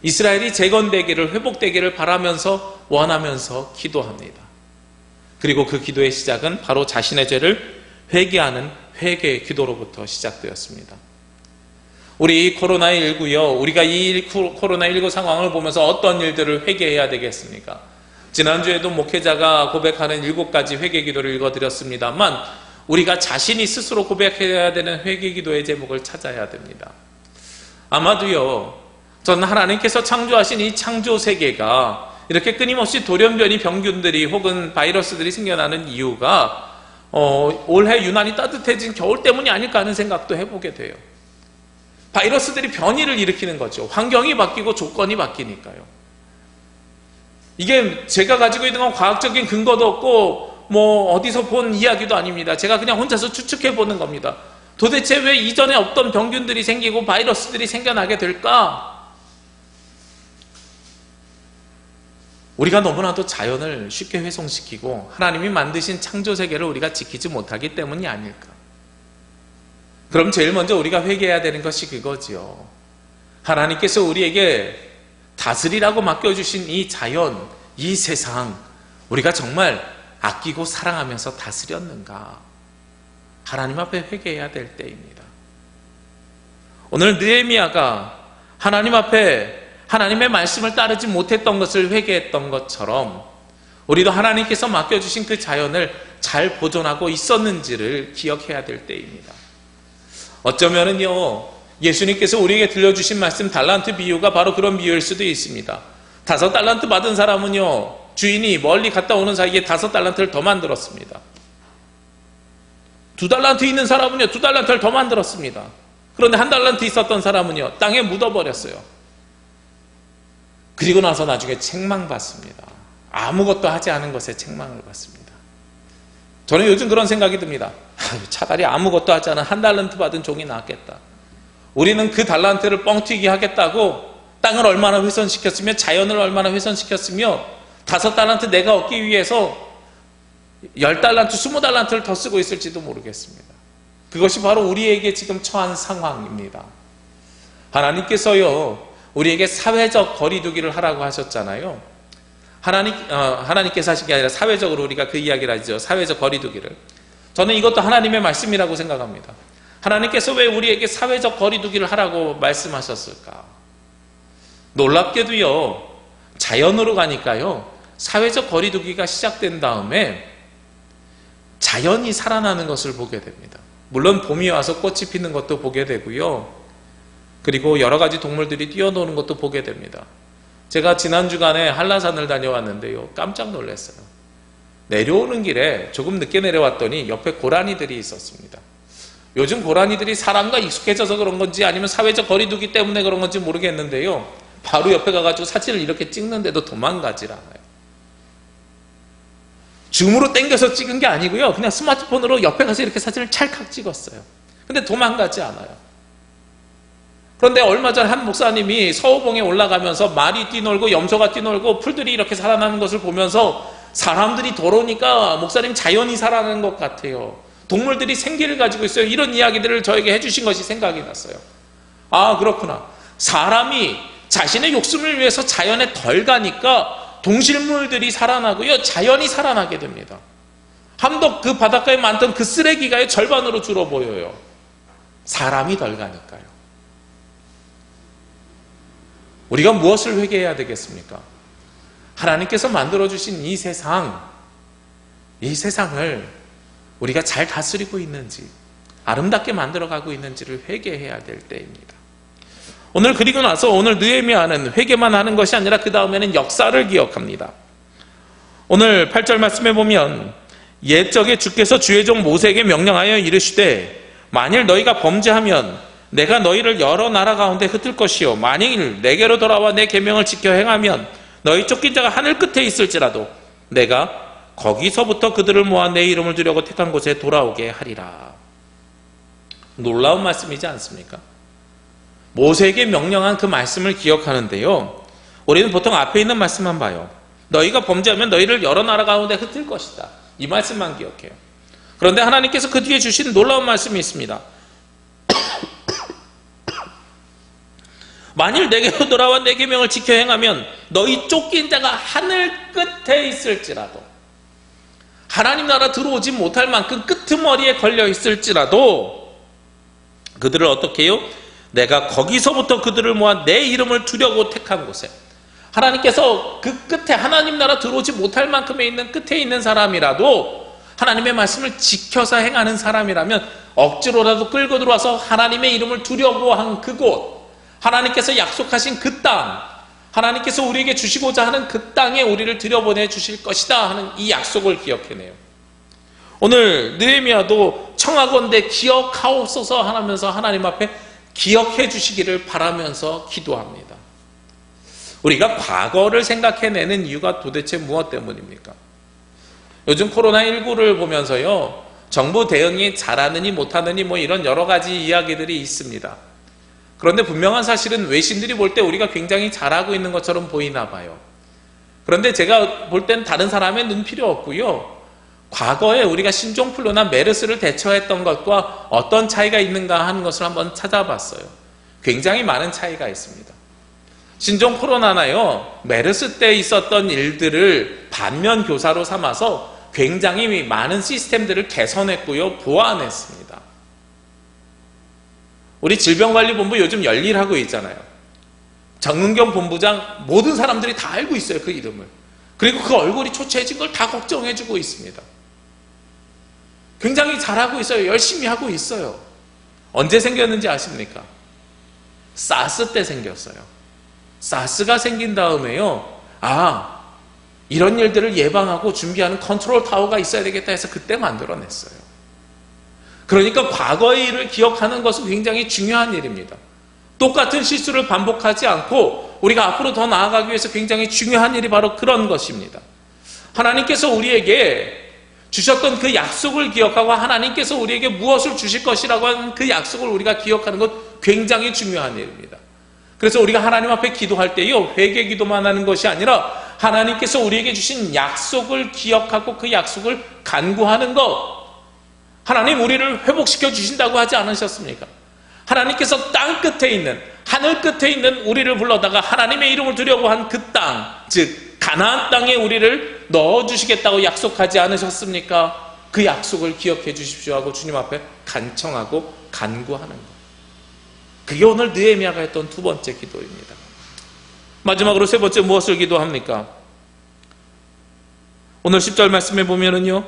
이스라엘이 재건되기를, 회복되기를 바라면서 원하면서 기도합니다. 그리고 그 기도의 시작은 바로 자신의 죄를 회개하는 회개의 기도로부터 시작되었습니다. 우리 코로나19요, 우리가 이 코로나19 상황을 보면서 어떤 일들을 회개해야 되겠습니까? 지난주에도 목회자가 고백하는 7가지 회개 기도를 읽어드렸습니다만, 우리가 자신이 스스로 고백해야 되는 회개 기도의 제목을 찾아야 됩니다. 아마도요, 저는 하나님께서 창조하신 이 창조 세계가 이렇게 끊임없이 돌연변이 병균들이 혹은 바이러스들이 생겨나는 이유가 올해 유난히 따뜻해진 겨울 때문이 아닐까 하는 생각도 해보게 돼요. 바이러스들이 변이를 일으키는 거죠. 환경이 바뀌고 조건이 바뀌니까요. 이게 제가 가지고 있는 건 과학적인 근거도 없고 뭐 어디서 본 이야기도 아닙니다. 제가 그냥 혼자서 추측해 보는 겁니다. 도대체 왜 이전에 없던 병균들이 생기고 바이러스들이 생겨나게 될까? 우리가 너무나도 자연을 쉽게 훼손시키고 하나님이 만드신 창조세계를 우리가 지키지 못하기 때문이 아닐까? 그럼 제일 먼저 우리가 회개해야 되는 것이 그거지요. 하나님께서 우리에게 다스리라고 맡겨주신 이 자연, 이 세상, 우리가 정말 아끼고 사랑하면서 다스렸는가? 하나님 앞에 회개해야 될 때입니다. 오늘 느헤미야가 하나님 앞에 하나님의 말씀을 따르지 못했던 것을 회개했던 것처럼 우리도 하나님께서 맡겨주신 그 자연을 잘 보존하고 있었는지를 기억해야 될 때입니다. 어쩌면은요, 예수님께서 우리에게 들려주신 말씀 달란트 비유가 바로 그런 비유일 수도 있습니다. 5달란트 받은 사람은요, 주인이 멀리 갔다 오는 사이에 5달란트를 더 만들었습니다. 2달란트 있는 사람은요, 2달란트를 더 만들었습니다. 그런데 1달란트 있었던 사람은요, 땅에 묻어버렸어요. 그리고 나서 나중에 책망받습니다. 아무것도 하지 않은 것에 책망을 받습니다. 저는 요즘 그런 생각이 듭니다. 차라리 아무것도 하지 않은 1달란트 받은 종이 낫겠다. 우리는 그 달란트를 뻥튀기 하겠다고 땅을 얼마나 훼손시켰으며 자연을 얼마나 훼손시켰으며 5달란트 내가 얻기 위해서 10달란트, 20달란트를 더 쓰고 있을지도 모르겠습니다. 그것이 바로 우리에게 지금 처한 상황입니다. 하나님께서요, 우리에게 사회적 거리두기를 하라고 하셨잖아요. 하나님께서 하신 게 아니라 사회적으로 우리가 그 이야기를 하죠. 사회적 거리두기를. 저는 이것도 하나님의 말씀이라고 생각합니다. 하나님께서 왜 우리에게 사회적 거리두기를 하라고 말씀하셨을까? 놀랍게도요, 자연으로 가니까요, 사회적 거리두기가 시작된 다음에 자연이 살아나는 것을 보게 됩니다. 물론 봄이 와서 꽃이 피는 것도 보게 되고요, 그리고 여러 가지 동물들이 뛰어노는 것도 보게 됩니다. 제가 지난 주간에 한라산을 다녀왔는데요, 깜짝 놀랐어요. 내려오는 길에 조금 늦게 내려왔더니 옆에 고라니들이 있었습니다. 요즘 고라니들이 사람과 익숙해져서 그런 건지 아니면 사회적 거리두기 때문에 그런 건지 모르겠는데요, 바로 옆에 가가지고 사진을 이렇게 찍는데도 도망가질 않아요. 줌으로 당겨서 찍은 게 아니고요, 그냥 스마트폰으로 옆에 가서 이렇게 사진을 찰칵 찍었어요. 근데 도망가지 않아요. 그런데 얼마 전 한 목사님이 서호봉에 올라가면서 말이 뛰놀고 염소가 뛰놀고 풀들이 이렇게 살아나는 것을 보면서 사람들이 더러우니까 목사님 자연이 살아나는 것 같아요. 동물들이 생기를 가지고 있어요. 이런 이야기들을 저에게 해주신 것이 생각이 났어요. 아, 그렇구나. 사람이 자신의 욕심을 위해서 자연에 덜 가니까 동식물들이 살아나고요, 자연이 살아나게 됩니다. 함덕 그 바닷가에 많던 그 쓰레기가 절반으로 줄어 보여요. 사람이 덜 가니까요. 우리가 무엇을 회개해야 되겠습니까? 하나님께서 만들어주신 이 세상을 우리가 잘 다스리고 있는지, 아름답게 만들어가고 있는지를 회개해야 될 때입니다. 오늘 그리고 나서 오늘 느헤미야는 회개만 하는 것이 아니라 그 다음에는 역사를 기억합니다. 오늘 8절 말씀에 보면 옛적에 주께서 주의 종 모세에게 명령하여 이르시되 만일 너희가 범죄하면 내가 너희를 여러 나라 가운데 흩을 것이요 만일 내게로 돌아와 내 계명을 지켜 행하면 너희 쫓긴 자가 하늘 끝에 있을지라도 내가 거기서부터 그들을 모아 내 이름을 두려고 택한 곳에 돌아오게 하리라. 놀라운 말씀이지 않습니까? 모세에게 명령한 그 말씀을 기억하는데요, 우리는 보통 앞에 있는 말씀만 봐요. 너희가 범죄하면 너희를 여러 나라 가운데 흩을 것이다, 이 말씀만 기억해요. 그런데 하나님께서 그 뒤에 주신 놀라운 말씀이 있습니다. 만일 내게로 돌아와 내 계명을 지켜 행하면 너희 쫓긴 자가 하늘 끝에 있을지라도, 하나님 나라 들어오지 못할 만큼 끄트머리에 걸려 있을지라도 그들을 어떻게 해요? 내가 거기서부터 그들을 모아 내 이름을 두려고 택한 곳에, 하나님께서 그 끝에 하나님 나라 들어오지 못할 만큼에 있는 끝에 있는 사람이라도 하나님의 말씀을 지켜서 행하는 사람이라면 억지로라도 끌고 들어와서 하나님의 이름을 두려고 한 그곳, 하나님께서 약속하신 그 땅, 하나님께서 우리에게 주시고자 하는 그 땅에 우리를 들여보내 주실 것이다 하는 이 약속을 기억해내요. 오늘 느헤미야도 청하건대 기억하옵소서 하면서 하나님 앞에 기억해 주시기를 바라면서 기도합니다. 우리가 과거를 생각해내는 이유가 도대체 무엇 때문입니까? 요즘 코로나19를 보면서요, 정부 대응이 잘하느니 못하느니 뭐 이런 여러 가지 이야기들이 있습니다. 그런데 분명한 사실은 외신들이 볼 때 우리가 굉장히 잘하고 있는 것처럼 보이나 봐요. 그런데 제가 볼 땐 다른 사람의 눈 필요 없고요, 과거에 우리가 신종플루나 메르스를 대처했던 것과 어떤 차이가 있는가 하는 것을 한번 찾아봤어요. 굉장히 많은 차이가 있습니다. 신종 코로나나요, 메르스 때 있었던 일들을 반면 교사로 삼아서 굉장히 많은 시스템들을 개선했고요, 보완했습니다. 우리 질병관리본부 요즘 열일하고 있잖아요. 정은경 본부장, 모든 사람들이 다 알고 있어요, 그 이름을. 그리고 그 얼굴이 초췌해진 걸 다 걱정해주고 있습니다. 굉장히 잘하고 있어요. 열심히 하고 있어요. 언제 생겼는지 아십니까? 사스 때 생겼어요. 사스가 생긴 다음에요, 이런 일들을 예방하고 준비하는 컨트롤 타워가 있어야 되겠다 해서 그때 만들어냈어요. 그러니까 과거의 일을 기억하는 것은 굉장히 중요한 일입니다. 똑같은 실수를 반복하지 않고 우리가 앞으로 더 나아가기 위해서 굉장히 중요한 일이 바로 그런 것입니다. 하나님께서 우리에게 주셨던 그 약속을 기억하고 하나님께서 우리에게 무엇을 주실 것이라고 하는 그 약속을 우리가 기억하는 것 굉장히 중요한 일입니다. 그래서 우리가 하나님 앞에 기도할 때요, 회개 기도만 하는 것이 아니라 하나님께서 우리에게 주신 약속을 기억하고 그 약속을 간구하는 것. 하나님 우리를 회복시켜 주신다고 하지 않으셨습니까? 하나님께서 땅 끝에 있는, 하늘 끝에 있는 우리를 불러다가 하나님의 이름을 두려고 한 그 땅, 즉 가나안 땅에 우리를 넣어주시겠다고 약속하지 않으셨습니까? 그 약속을 기억해 주십시오 하고 주님 앞에 간청하고 간구하는 것. 그게 오늘 느헤미야가 했던 두 번째 기도입니다. 마지막으로 세 번째 무엇을 기도합니까? 오늘 10절 말씀에 보면은요,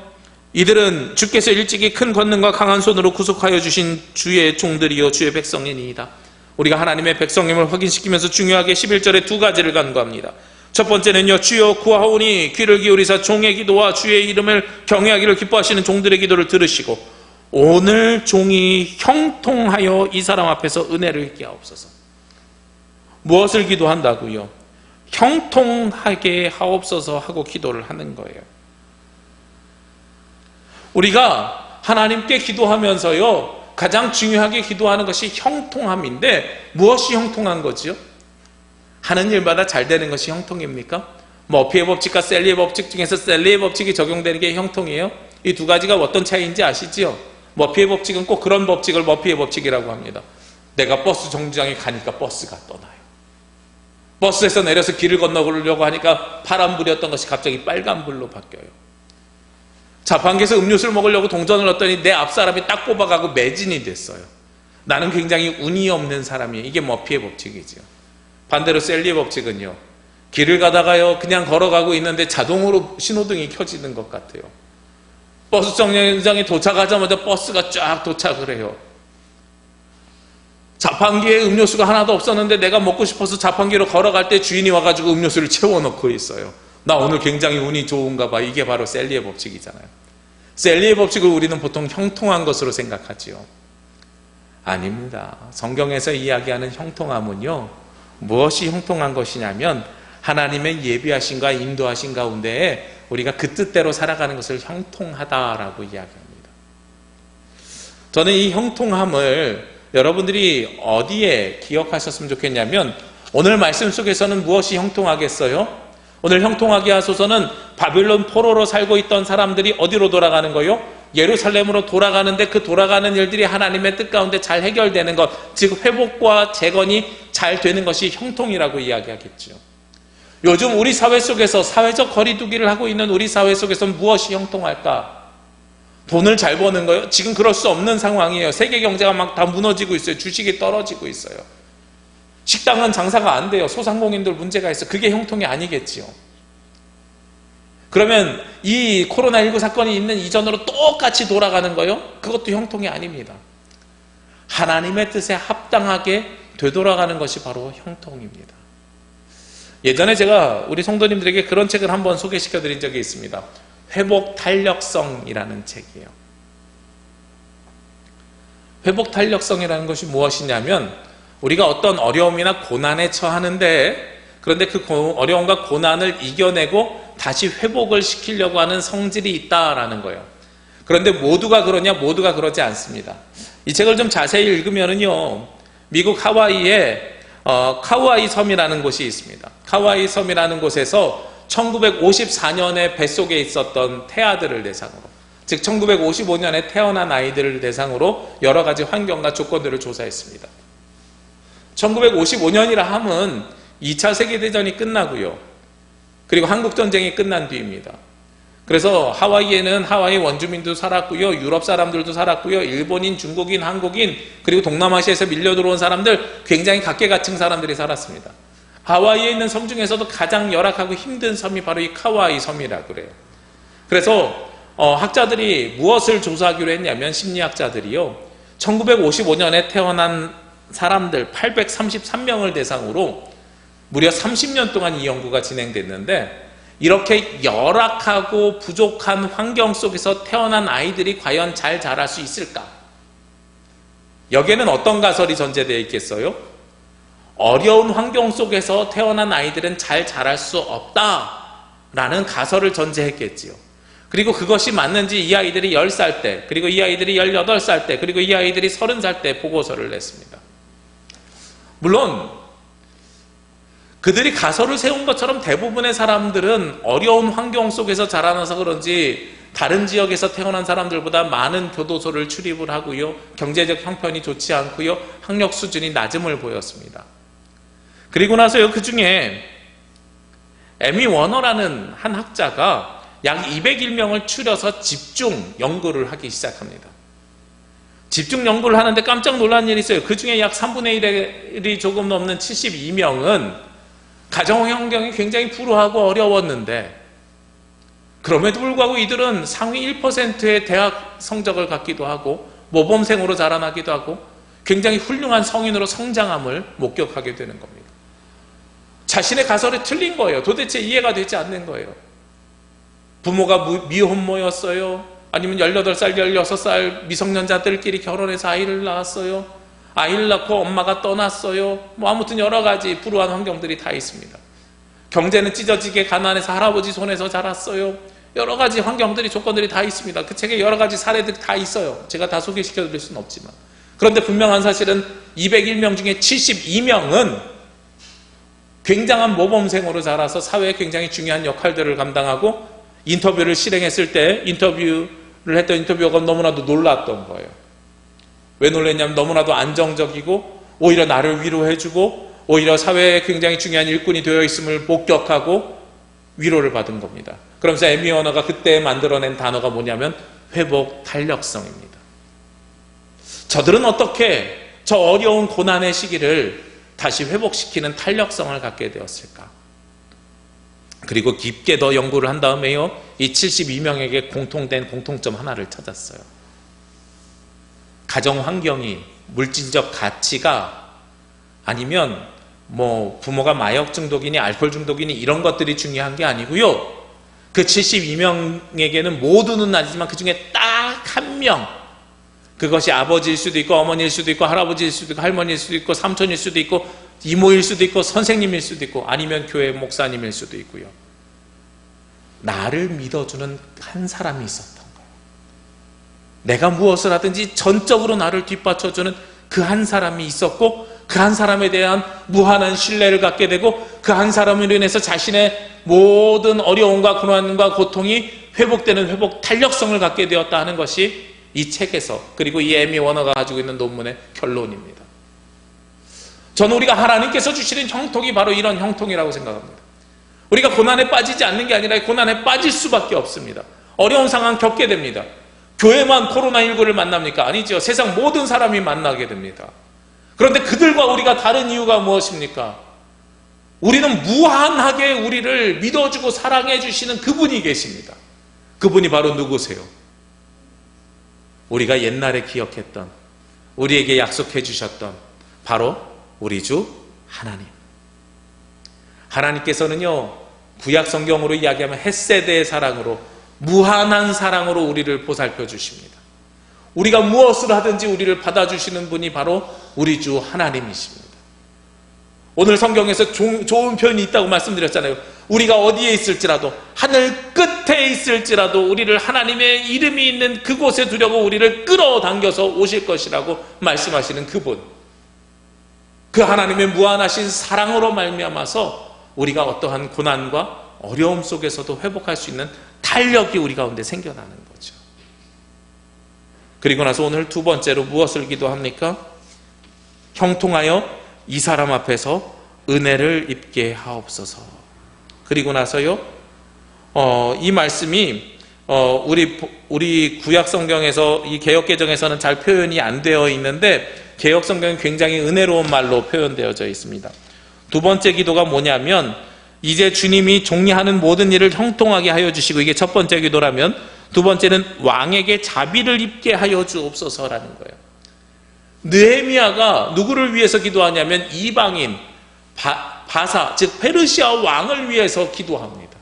이들은 주께서 일찍이 큰 권능과 강한 손으로 구속하여 주신 주의 종들이요 주의 백성이니이다. 우리가 하나님의 백성임을 확인시키면서 중요하게 11절에 두 가지를 간구합니다. 첫 번째는요, 주여 구하오니 귀를 기울이사 종의 기도와 주의 이름을 경외하기를 기뻐하시는 종들의 기도를 들으시고 오늘 종이 형통하여 이 사람 앞에서 은혜를 입게 하옵소서. 무엇을 기도한다고요? 형통하게 하옵소서 하고 기도를 하는 거예요. 우리가 하나님께 기도하면서요, 가장 중요하게 기도하는 것이 형통함인데 무엇이 형통한 거지요? 하는 일마다 잘 되는 것이 형통입니까? 머피의 법칙과 셀리의 법칙 중에서 셀리의 법칙이 적용되는 게 형통이에요? 이 두 가지가 어떤 차이인지 아시지요? 머피의 법칙은 꼭 그런 법칙을 머피의 법칙이라고 합니다. 내가 버스 정류장에 가니까 버스가 떠나요. 버스에서 내려서 길을 건너려고 하니까 파란불이었던 것이 갑자기 빨간불로 바뀌어요. 자판기에서 음료수를 먹으려고 동전을 넣었더니 내 앞사람이 딱 뽑아가고 매진이 됐어요. 나는 굉장히 운이 없는 사람이에요. 이게 머피의 법칙이죠. 반대로 셀리의 법칙은요, 길을 가다가요 그냥 걸어가고 있는데 자동으로 신호등이 켜지는 것 같아요. 버스 정류장에 도착하자마자 버스가 쫙 도착을 해요. 자판기에 음료수가 하나도 없었는데 내가 먹고 싶어서 자판기로 걸어갈 때 주인이 와가지고 음료수를 채워놓고 있어요. 나 오늘 굉장히 운이 좋은가 봐. 이게 바로 셀리의 법칙이잖아요. 셀리의 법칙을 우리는 보통 형통한 것으로 생각하지요. 아닙니다. 성경에서 이야기하는 형통함은요, 무엇이 형통한 것이냐면 하나님의 예비하심과 인도하심 가운데 우리가 그 뜻대로 살아가는 것을 형통하다라고 이야기합니다. 저는 이 형통함을 여러분들이 어디에 기억하셨으면 좋겠냐면, 오늘 말씀 속에서는 무엇이 형통하겠어요? 오늘 형통하게 하소서는 바빌론 포로로 살고 있던 사람들이 어디로 돌아가는 거요? 예루살렘으로 돌아가는데 그 돌아가는 일들이 하나님의 뜻 가운데 잘 해결되는 것, 즉 회복과 재건이 잘 되는 것이 형통이라고 이야기하겠죠. 요즘 우리 사회 속에서 사회적 거리두기를 하고 있는 우리 사회 속에서 무엇이 형통할까? 돈을 잘 버는 거요? 지금 그럴 수 없는 상황이에요. 세계 경제가 막 다 무너지고 있어요. 주식이 떨어지고 있어요. 식당은 장사가 안 돼요. 소상공인들 문제가 있어요. 그게 형통이 아니겠지요. 그러면 이 코로나19 사건이 있는 이전으로 똑같이 돌아가는 거요? 그것도 형통이 아닙니다. 하나님의 뜻에 합당하게 되돌아가는 것이 바로 형통입니다. 예전에 제가 우리 성도님들에게 그런 책을 한번 소개시켜 드린 적이 있습니다. 회복 탄력성이라는 책이에요. 회복 탄력성이라는 것이 무엇이냐면, 우리가 어떤 어려움이나 고난에 처하는데, 그런데 그 어려움과 고난을 이겨내고 다시 회복을 시키려고 하는 성질이 있다라는 거예요. 그런데 모두가 그러냐? 모두가 그러지 않습니다. 이 책을 좀 자세히 읽으면은요, 미국 하와이에 카우아이 섬이라는 곳이 있습니다. 카우아이 섬이라는 곳에서 1954년에 뱃속에 있었던 태아들을 대상으로, 즉 1955년에 태어난 아이들을 대상으로 여러 가지 환경과 조건들을 조사했습니다. 1955년이라 함은 2차 세계대전이 끝나고요, 그리고 한국전쟁이 끝난 뒤입니다. 그래서 하와이에는 하와이 원주민도 살았고요, 유럽 사람들도 살았고요, 일본인, 중국인, 한국인, 그리고 동남아시아에서 밀려 들어온 사람들, 굉장히 각계각층 사람들이 살았습니다. 하와이에 있는 섬 중에서도 가장 열악하고 힘든 섬이 바로 이 카우아이 섬이라고 그래요. 그래서 학자들이 무엇을 조사하기로 했냐면, 심리학자들이요, 1955년에 태어난 사람들 833명을 대상으로 무려 30년 동안 이 연구가 진행됐는데, 이렇게 열악하고 부족한 환경 속에서 태어난 아이들이 과연 잘 자랄 수 있을까? 여기에는 어떤 가설이 전제되어 있겠어요? 어려운 환경 속에서 태어난 아이들은 잘 자랄 수 없다 라는 가설을 전제했겠지요. 그리고 그것이 맞는지 이 아이들이 10살 때, 그리고 이 아이들이 18살 때, 그리고 이 아이들이 30살 때 보고서를 냈습니다. 물론 그들이 가설을 세운 것처럼 대부분의 사람들은 어려운 환경 속에서 자라나서 그런지 다른 지역에서 태어난 사람들보다 많은 교도소를 출입을 하고요, 경제적 형편이 좋지 않고요, 학력 수준이 낮음을 보였습니다. 그리고 나서요, 그 중에 에미 워너라는 한 학자가 약 201명을 추려서 집중 연구를 하기 시작합니다. 집중 연구를 하는데 깜짝 놀란 일이 있어요. 그 중에 약 3분의 1이 조금 넘는 72명은 가정 환경이 굉장히 불우하고 어려웠는데, 그럼에도 불구하고 이들은 상위 1%의 대학 성적을 갖기도 하고 모범생으로 자라나기도 하고 굉장히 훌륭한 성인으로 성장함을 목격하게 되는 겁니다. 자신의 가설이 틀린 거예요. 도대체 이해가 되지 않는 거예요. 부모가 미혼모였어요. 아니면 18살, 16살 미성년자들끼리 결혼해서 아이를 낳았어요. 아이를 낳고 엄마가 떠났어요. 아무튼 여러 가지 불우한 환경들이 다 있습니다. 경제는 찢어지게 가난해서 할아버지 손에서 자랐어요. 여러 가지 환경들이, 조건들이 다 있습니다. 그 책에 여러 가지 사례들이 다 있어요. 제가 다 소개시켜 드릴 수는 없지만. 그런데 분명한 사실은 201명 중에 72명은 굉장한 모범생으로 자라서 사회에 굉장히 중요한 역할들을 감당하고, 인터뷰를 실행했을 때 인터뷰를 했던 인터뷰어가 너무나도 놀랐던 거예요. 왜 놀랐냐면 너무나도 안정적이고 오히려 나를 위로해주고 오히려 사회에 굉장히 중요한 일꾼이 되어 있음을 목격하고 위로를 받은 겁니다. 그러면서 에미 워너가 그때 만들어낸 단어가 뭐냐면 회복 탄력성입니다. 저들은 어떻게 저 어려운 고난의 시기를 다시 회복시키는 탄력성을 갖게 되었을까? 그리고 깊게 더 연구를 한 다음에요, 이 72명에게 공통된 공통점 하나를 찾았어요. 가정 환경이, 물질적 가치가, 아니면 부모가 마약 중독이니 알코올 중독이니 이런 것들이 중요한 게 아니고요, 그 72명에게는 모두는 아니지만 그 중에 딱 한 명, 그것이 아버지일 수도 있고 어머니일 수도 있고 할아버지일 수도 있고 할머니일 수도 있고 삼촌일 수도 있고 이모일 수도 있고 선생님일 수도 있고 아니면 교회 목사님일 수도 있고요, 나를 믿어주는 한 사람이 있었던 거예요. 내가 무엇을 하든지 전적으로 나를 뒷받쳐주는 그 한 사람이 있었고, 그 한 사람에 대한 무한한 신뢰를 갖게 되고, 그 한 사람으로 인해서 자신의 모든 어려움과 고난과 고통이 회복되는 회복 탄력성을 갖게 되었다 하는 것이 이 책에서, 그리고 이 에미 워너가 가지고 있는 논문의 결론입니다. 저는 우리가 하나님께서 주시는 형통이 바로 이런 형통이라고 생각합니다. 우리가 고난에 빠지지 않는 게 아니라 고난에 빠질 수밖에 없습니다. 어려운 상황 겪게 됩니다. 교회만 코로나19를 만납니까? 아니죠. 세상 모든 사람이 만나게 됩니다. 그런데 그들과 우리가 다른 이유가 무엇입니까? 우리는 무한하게 우리를 믿어주고 사랑해 주시는 그분이 계십니다. 그분이 바로 누구세요? 우리가 옛날에 기억했던, 우리에게 약속해 주셨던 바로 우리 주 하나님. 하나님께서는요, 구약 성경으로 이야기하면 헷세대의 사랑으로, 무한한 사랑으로 우리를 보살펴 주십니다. 우리가 무엇을 하든지 우리를 받아주시는 분이 바로 우리 주 하나님이십니다. 오늘 성경에서 좋은 표현이 있다고 말씀드렸잖아요. 우리가 어디에 있을지라도, 하늘 끝에 있을지라도 우리를 하나님의 이름이 있는 그곳에 두려고 우리를 끌어당겨서 오실 것이라고 말씀하시는 그분, 그 하나님의 무한하신 사랑으로 말미암아서 우리가 어떠한 고난과 어려움 속에서도 회복할 수 있는 탄력이 우리 가운데 생겨나는 거죠. 그리고 나서 오늘 두 번째로 무엇을 기도합니까? 형통하여 이 사람 앞에서 은혜를 입게 하옵소서. 그리고 나서요, 이 말씀이 우리 구약 성경에서, 이 개역 개정에서는 잘 표현이 안 되어 있는데 개역 성경은 굉장히 은혜로운 말로 표현되어져 있습니다. 두 번째 기도가 뭐냐면, 이제 주님이 종리하는 모든 일을 형통하게 하여 주시고, 이게 첫 번째 기도라면, 두 번째는 왕에게 자비를 입게 하여 주옵소서라는 거예요. 느헤미야가 누구를 위해서 기도하냐면 이방인 바사, 즉 페르시아 왕을 위해서 기도합니다.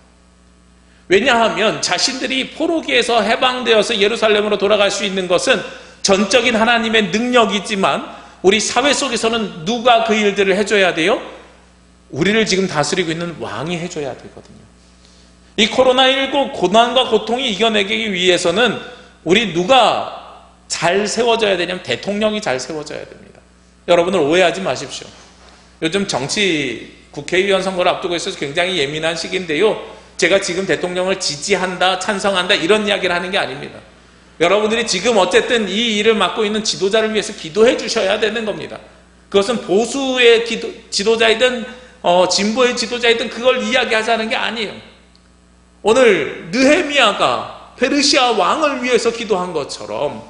왜냐하면 자신들이 포로기에서 해방되어서 예루살렘으로 돌아갈 수 있는 것은 전적인 하나님의 능력이지만, 우리 사회 속에서는 누가 그 일들을 해줘야 돼요? 우리를 지금 다스리고 있는 왕이 해줘야 되거든요. 이 코로나19 고난과 고통이 이겨내기 위해서는 우리 누가 잘 세워져야 되냐면 대통령이 잘 세워져야 됩니다. 여러분들 오해하지 마십시오. 요즘 정치 국회의원 선거를 앞두고 있어서 굉장히 예민한 시기인데요, 제가 지금 대통령을 지지한다, 찬성한다 이런 이야기를 하는 게 아닙니다. 여러분들이 지금 어쨌든 이 일을 맡고 있는 지도자를 위해서 기도해 주셔야 되는 겁니다. 그것은 보수의 지도자이든 진보의 지도자이든 그걸 이야기하자는 게 아니에요. 오늘 느헤미야가 페르시아 왕을 위해서 기도한 것처럼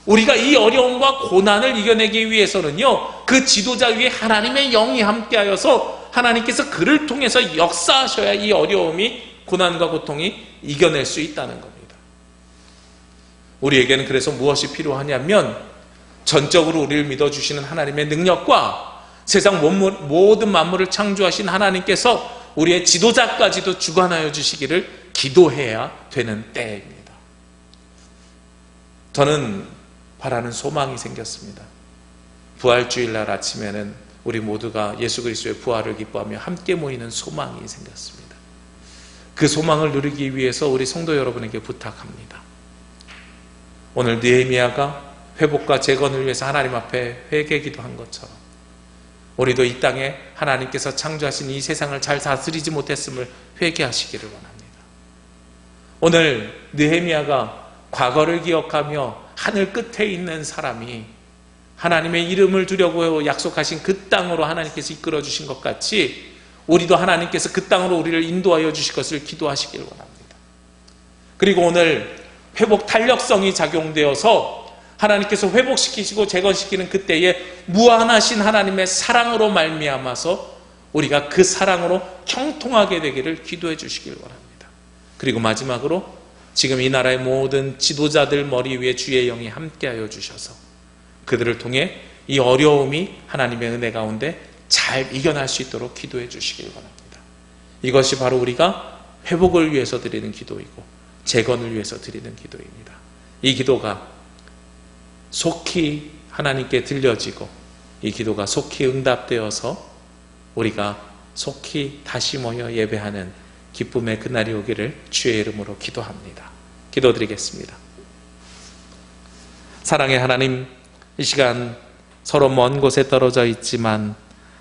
우리가 이 어려움과 고난을 이겨내기 위해서는요, 그 지도자 위에 하나님의 영이 함께하여서 하나님께서 그를 통해서 역사하셔야 이 어려움이, 고난과 고통이 이겨낼 수 있다는 겁니다. 우리에게는 그래서 무엇이 필요하냐면 전적으로 우리를 믿어주시는 하나님의 능력과 세상 모든 만물을 창조하신 하나님께서 우리의 지도자까지도 주관하여 주시기를 기도해야 되는 때입니다. 저는 바라는 소망이 생겼습니다. 부활주일날 아침에는 우리 모두가 예수 그리스도의 부활을 기뻐하며 함께 모이는 소망이 생겼습니다. 그 소망을 누리기 위해서 우리 성도 여러분에게 부탁합니다. 오늘 느헤미야가 회복과 재건을 위해서 하나님 앞에 회개기도한 것처럼 우리도 이 땅에 하나님께서 창조하신 이 세상을 잘 다스리지 못했음을 회개하시기를 원합니다. 오늘 느헤미야가 과거를 기억하며 하늘 끝에 있는 사람이 하나님의 이름을 두려고 약속하신 그 땅으로 하나님께서 이끌어 주신 것 같이 우리도 하나님께서 그 땅으로 우리를 인도하여 주실 것을 기도하시길 원합니다. 그리고 오늘 회복 탄력성이 작용되어서 하나님께서 회복시키시고 재건시키는 그때에 무한하신 하나님의 사랑으로 말미암아서 우리가 그 사랑으로 형통하게 되기를 기도해 주시길 원합니다. 그리고 마지막으로 지금 이 나라의 모든 지도자들 머리 위에 주의 영이 함께하여 주셔서 그들을 통해 이 어려움이 하나님의 은혜 가운데 잘 이겨낼 수 있도록 기도해 주시길 원합니다. 이것이 바로 우리가 회복을 위해서 드리는 기도이고 재건을 위해서 드리는 기도입니다. 이 기도가 속히 하나님께 들려지고 이 기도가 속히 응답되어서 우리가 속히 다시 모여 예배하는 기쁨의 그날이 오기를 주의 이름으로 기도합니다. 기도드리겠습니다. 사랑의 하나님, 이 시간 서로 먼 곳에 떨어져 있지만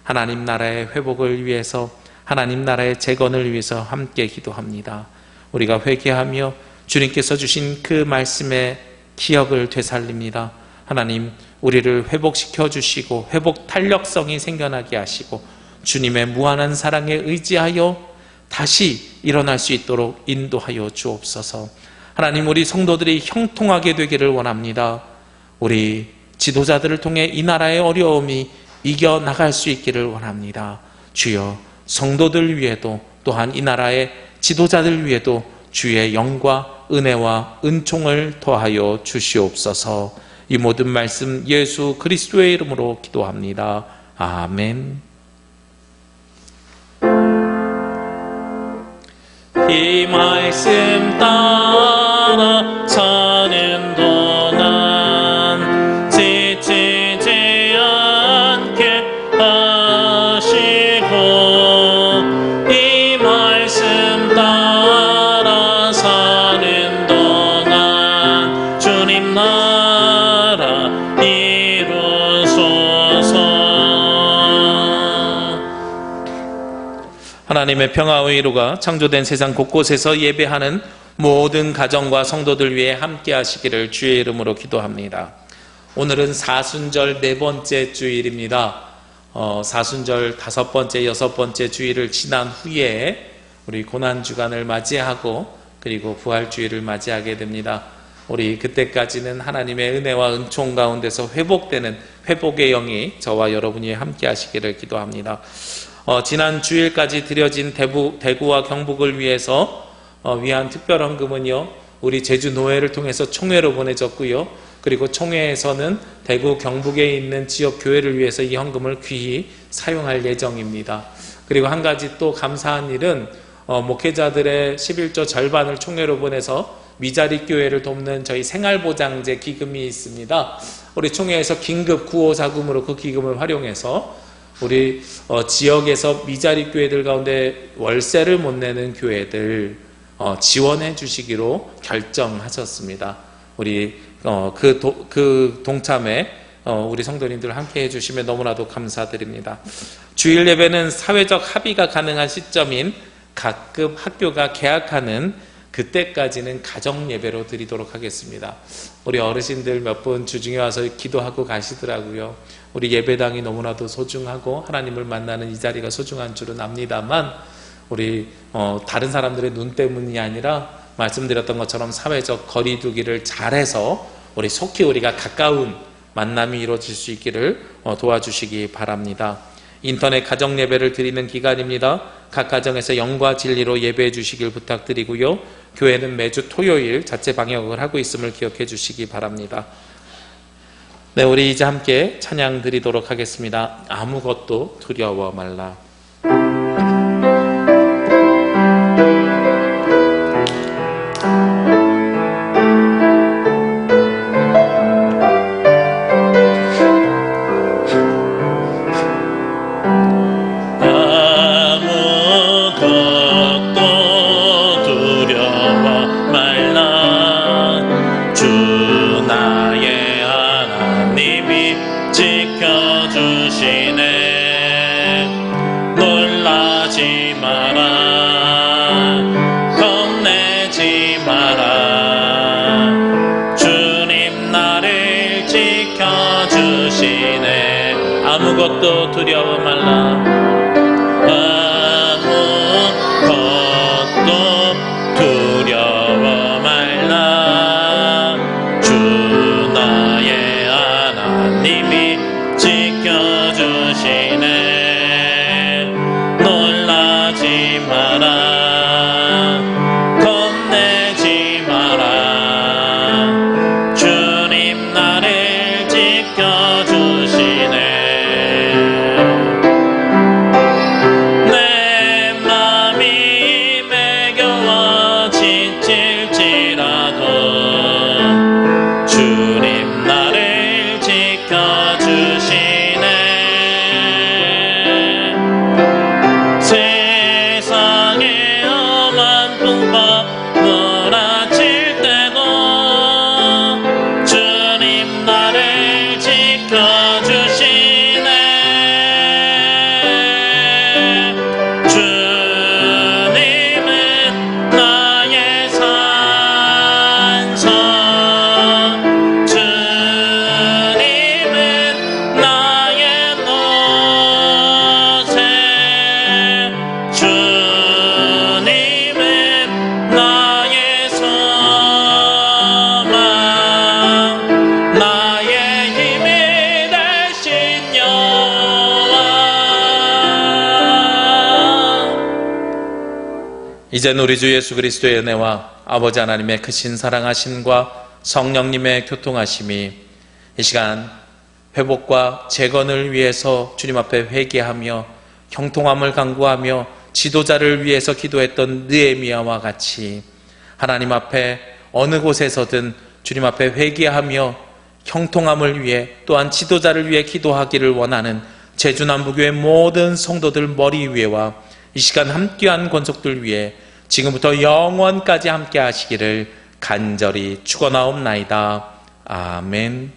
하나님 나라의 회복을 위해서, 하나님 나라의 재건을 위해서 함께 기도합니다. 우리가 회개하며 주님께서 주신 그 말씀의 기억을 되살립니다. 하나님, 우리를 회복시켜 주시고 회복 탄력성이 생겨나게 하시고 주님의 무한한 사랑에 의지하여 다시 일어날 수 있도록 인도하여 주옵소서. 하나님, 우리 성도들이 형통하게 되기를 원합니다. 우리 지도자들을 통해 이 나라의 어려움이 이겨나갈 수 있기를 원합니다. 주여, 성도들 위에도 또한 이 나라의 지도자들 위에도 주의 영과 은혜와 은총을 더하여 주시옵소서. 이 모든 말씀 예수 그리스도의 이름으로 기도합니다. 아멘. 이 말씀 따라 사는 동안 지치지 않게 하시고 이 말씀 따라 사는 동안 주님 나라 이루소서. 하나님의 평화의 위로가 창조된 세상 곳곳에서 예배하는 모든 가정과 성도들 위해 함께 하시기를 주의 이름으로 기도합니다. 오늘은 사순절 4번째 주일입니다. 사순절 5번째, 6번째 주일을 지난 후에 우리 고난주간을 맞이하고 그리고 부활주일을 맞이하게 됩니다. 우리 그때까지는 하나님의 은혜와 은총 가운데서 회복되는 회복의 영이 저와 여러분이 함께 하시기를 기도합니다. 지난 주일까지 드려진 대구와 경북을 위해서 위한 특별헌금은요, 우리 제주 노회를 통해서 총회로 보내졌고요. 그리고 총회에서는 대구 경북에 있는 지역 교회를 위해서 이 헌금을 귀히 사용할 예정입니다. 그리고 한 가지 또 감사한 일은 목회자들의 11조 절반을 총회로 보내서 미자리 교회를 돕는 저희 생활보장제 기금이 있습니다. 우리 총회에서 긴급 구호자금으로 그 기금을 활용해서 우리 지역에서 미자리 교회들 가운데 월세를 못 내는 교회들, 지원해 주시기로 결정하셨습니다. 우리 그 동참에 우리 성도님들 함께 해주시면 너무나도 감사드립니다. 주일 예배는 사회적 합의가 가능한 시점인 각급 학교가 개학하는 그때까지는 가정 예배로 드리도록 하겠습니다. 우리 어르신들 몇 분 주중에 와서 기도하고 가시더라고요. 우리 예배당이 너무나도 소중하고 하나님을 만나는 이 자리가 소중한 줄은 압니다만 우리 다른 사람들의 눈 때문이 아니라 말씀드렸던 것처럼 사회적 거리두기를 잘해서 우리 속히 우리가 가까운 만남이 이루어질 수 있기를 도와주시기 바랍니다. 인터넷 가정 예배를 드리는 기간입니다. 각 가정에서 영과 진리로 예배해 주시길 부탁드리고요. 교회는 매주 토요일 자체 방역을 하고 있음을 기억해 주시기 바랍니다. 네, 우리 이제 함께 찬양 드리도록 하겠습니다. 아무것도 두려워 말라. 아무것도 두려워 말라. 아무것도 두려워 말라. 주 나의 하나님이 지켜주시네. 놀라지 마라. 겁내지 마라. 주님 나를 지켜주시네. 이젠 우리 주 예수 그리스도의 은혜와 아버지 하나님의 크신 사랑하심과 성령님의 교통하심이 이 시간 회복과 재건을 위해서 주님 앞에 회개하며 형통함을 간구하며 지도자를 위해서 기도했던 느헤미야와 같이 하나님 앞에 어느 곳에서든 주님 앞에 회개하며 형통함을 위해 또한 지도자를 위해 기도하기를 원하는 제주남부교회 모든 성도들 머리 위에와 이 시간 함께한 권속들 위해 지금부터 영원까지 함께 하시기를 간절히 축원하옵나이다. 아멘.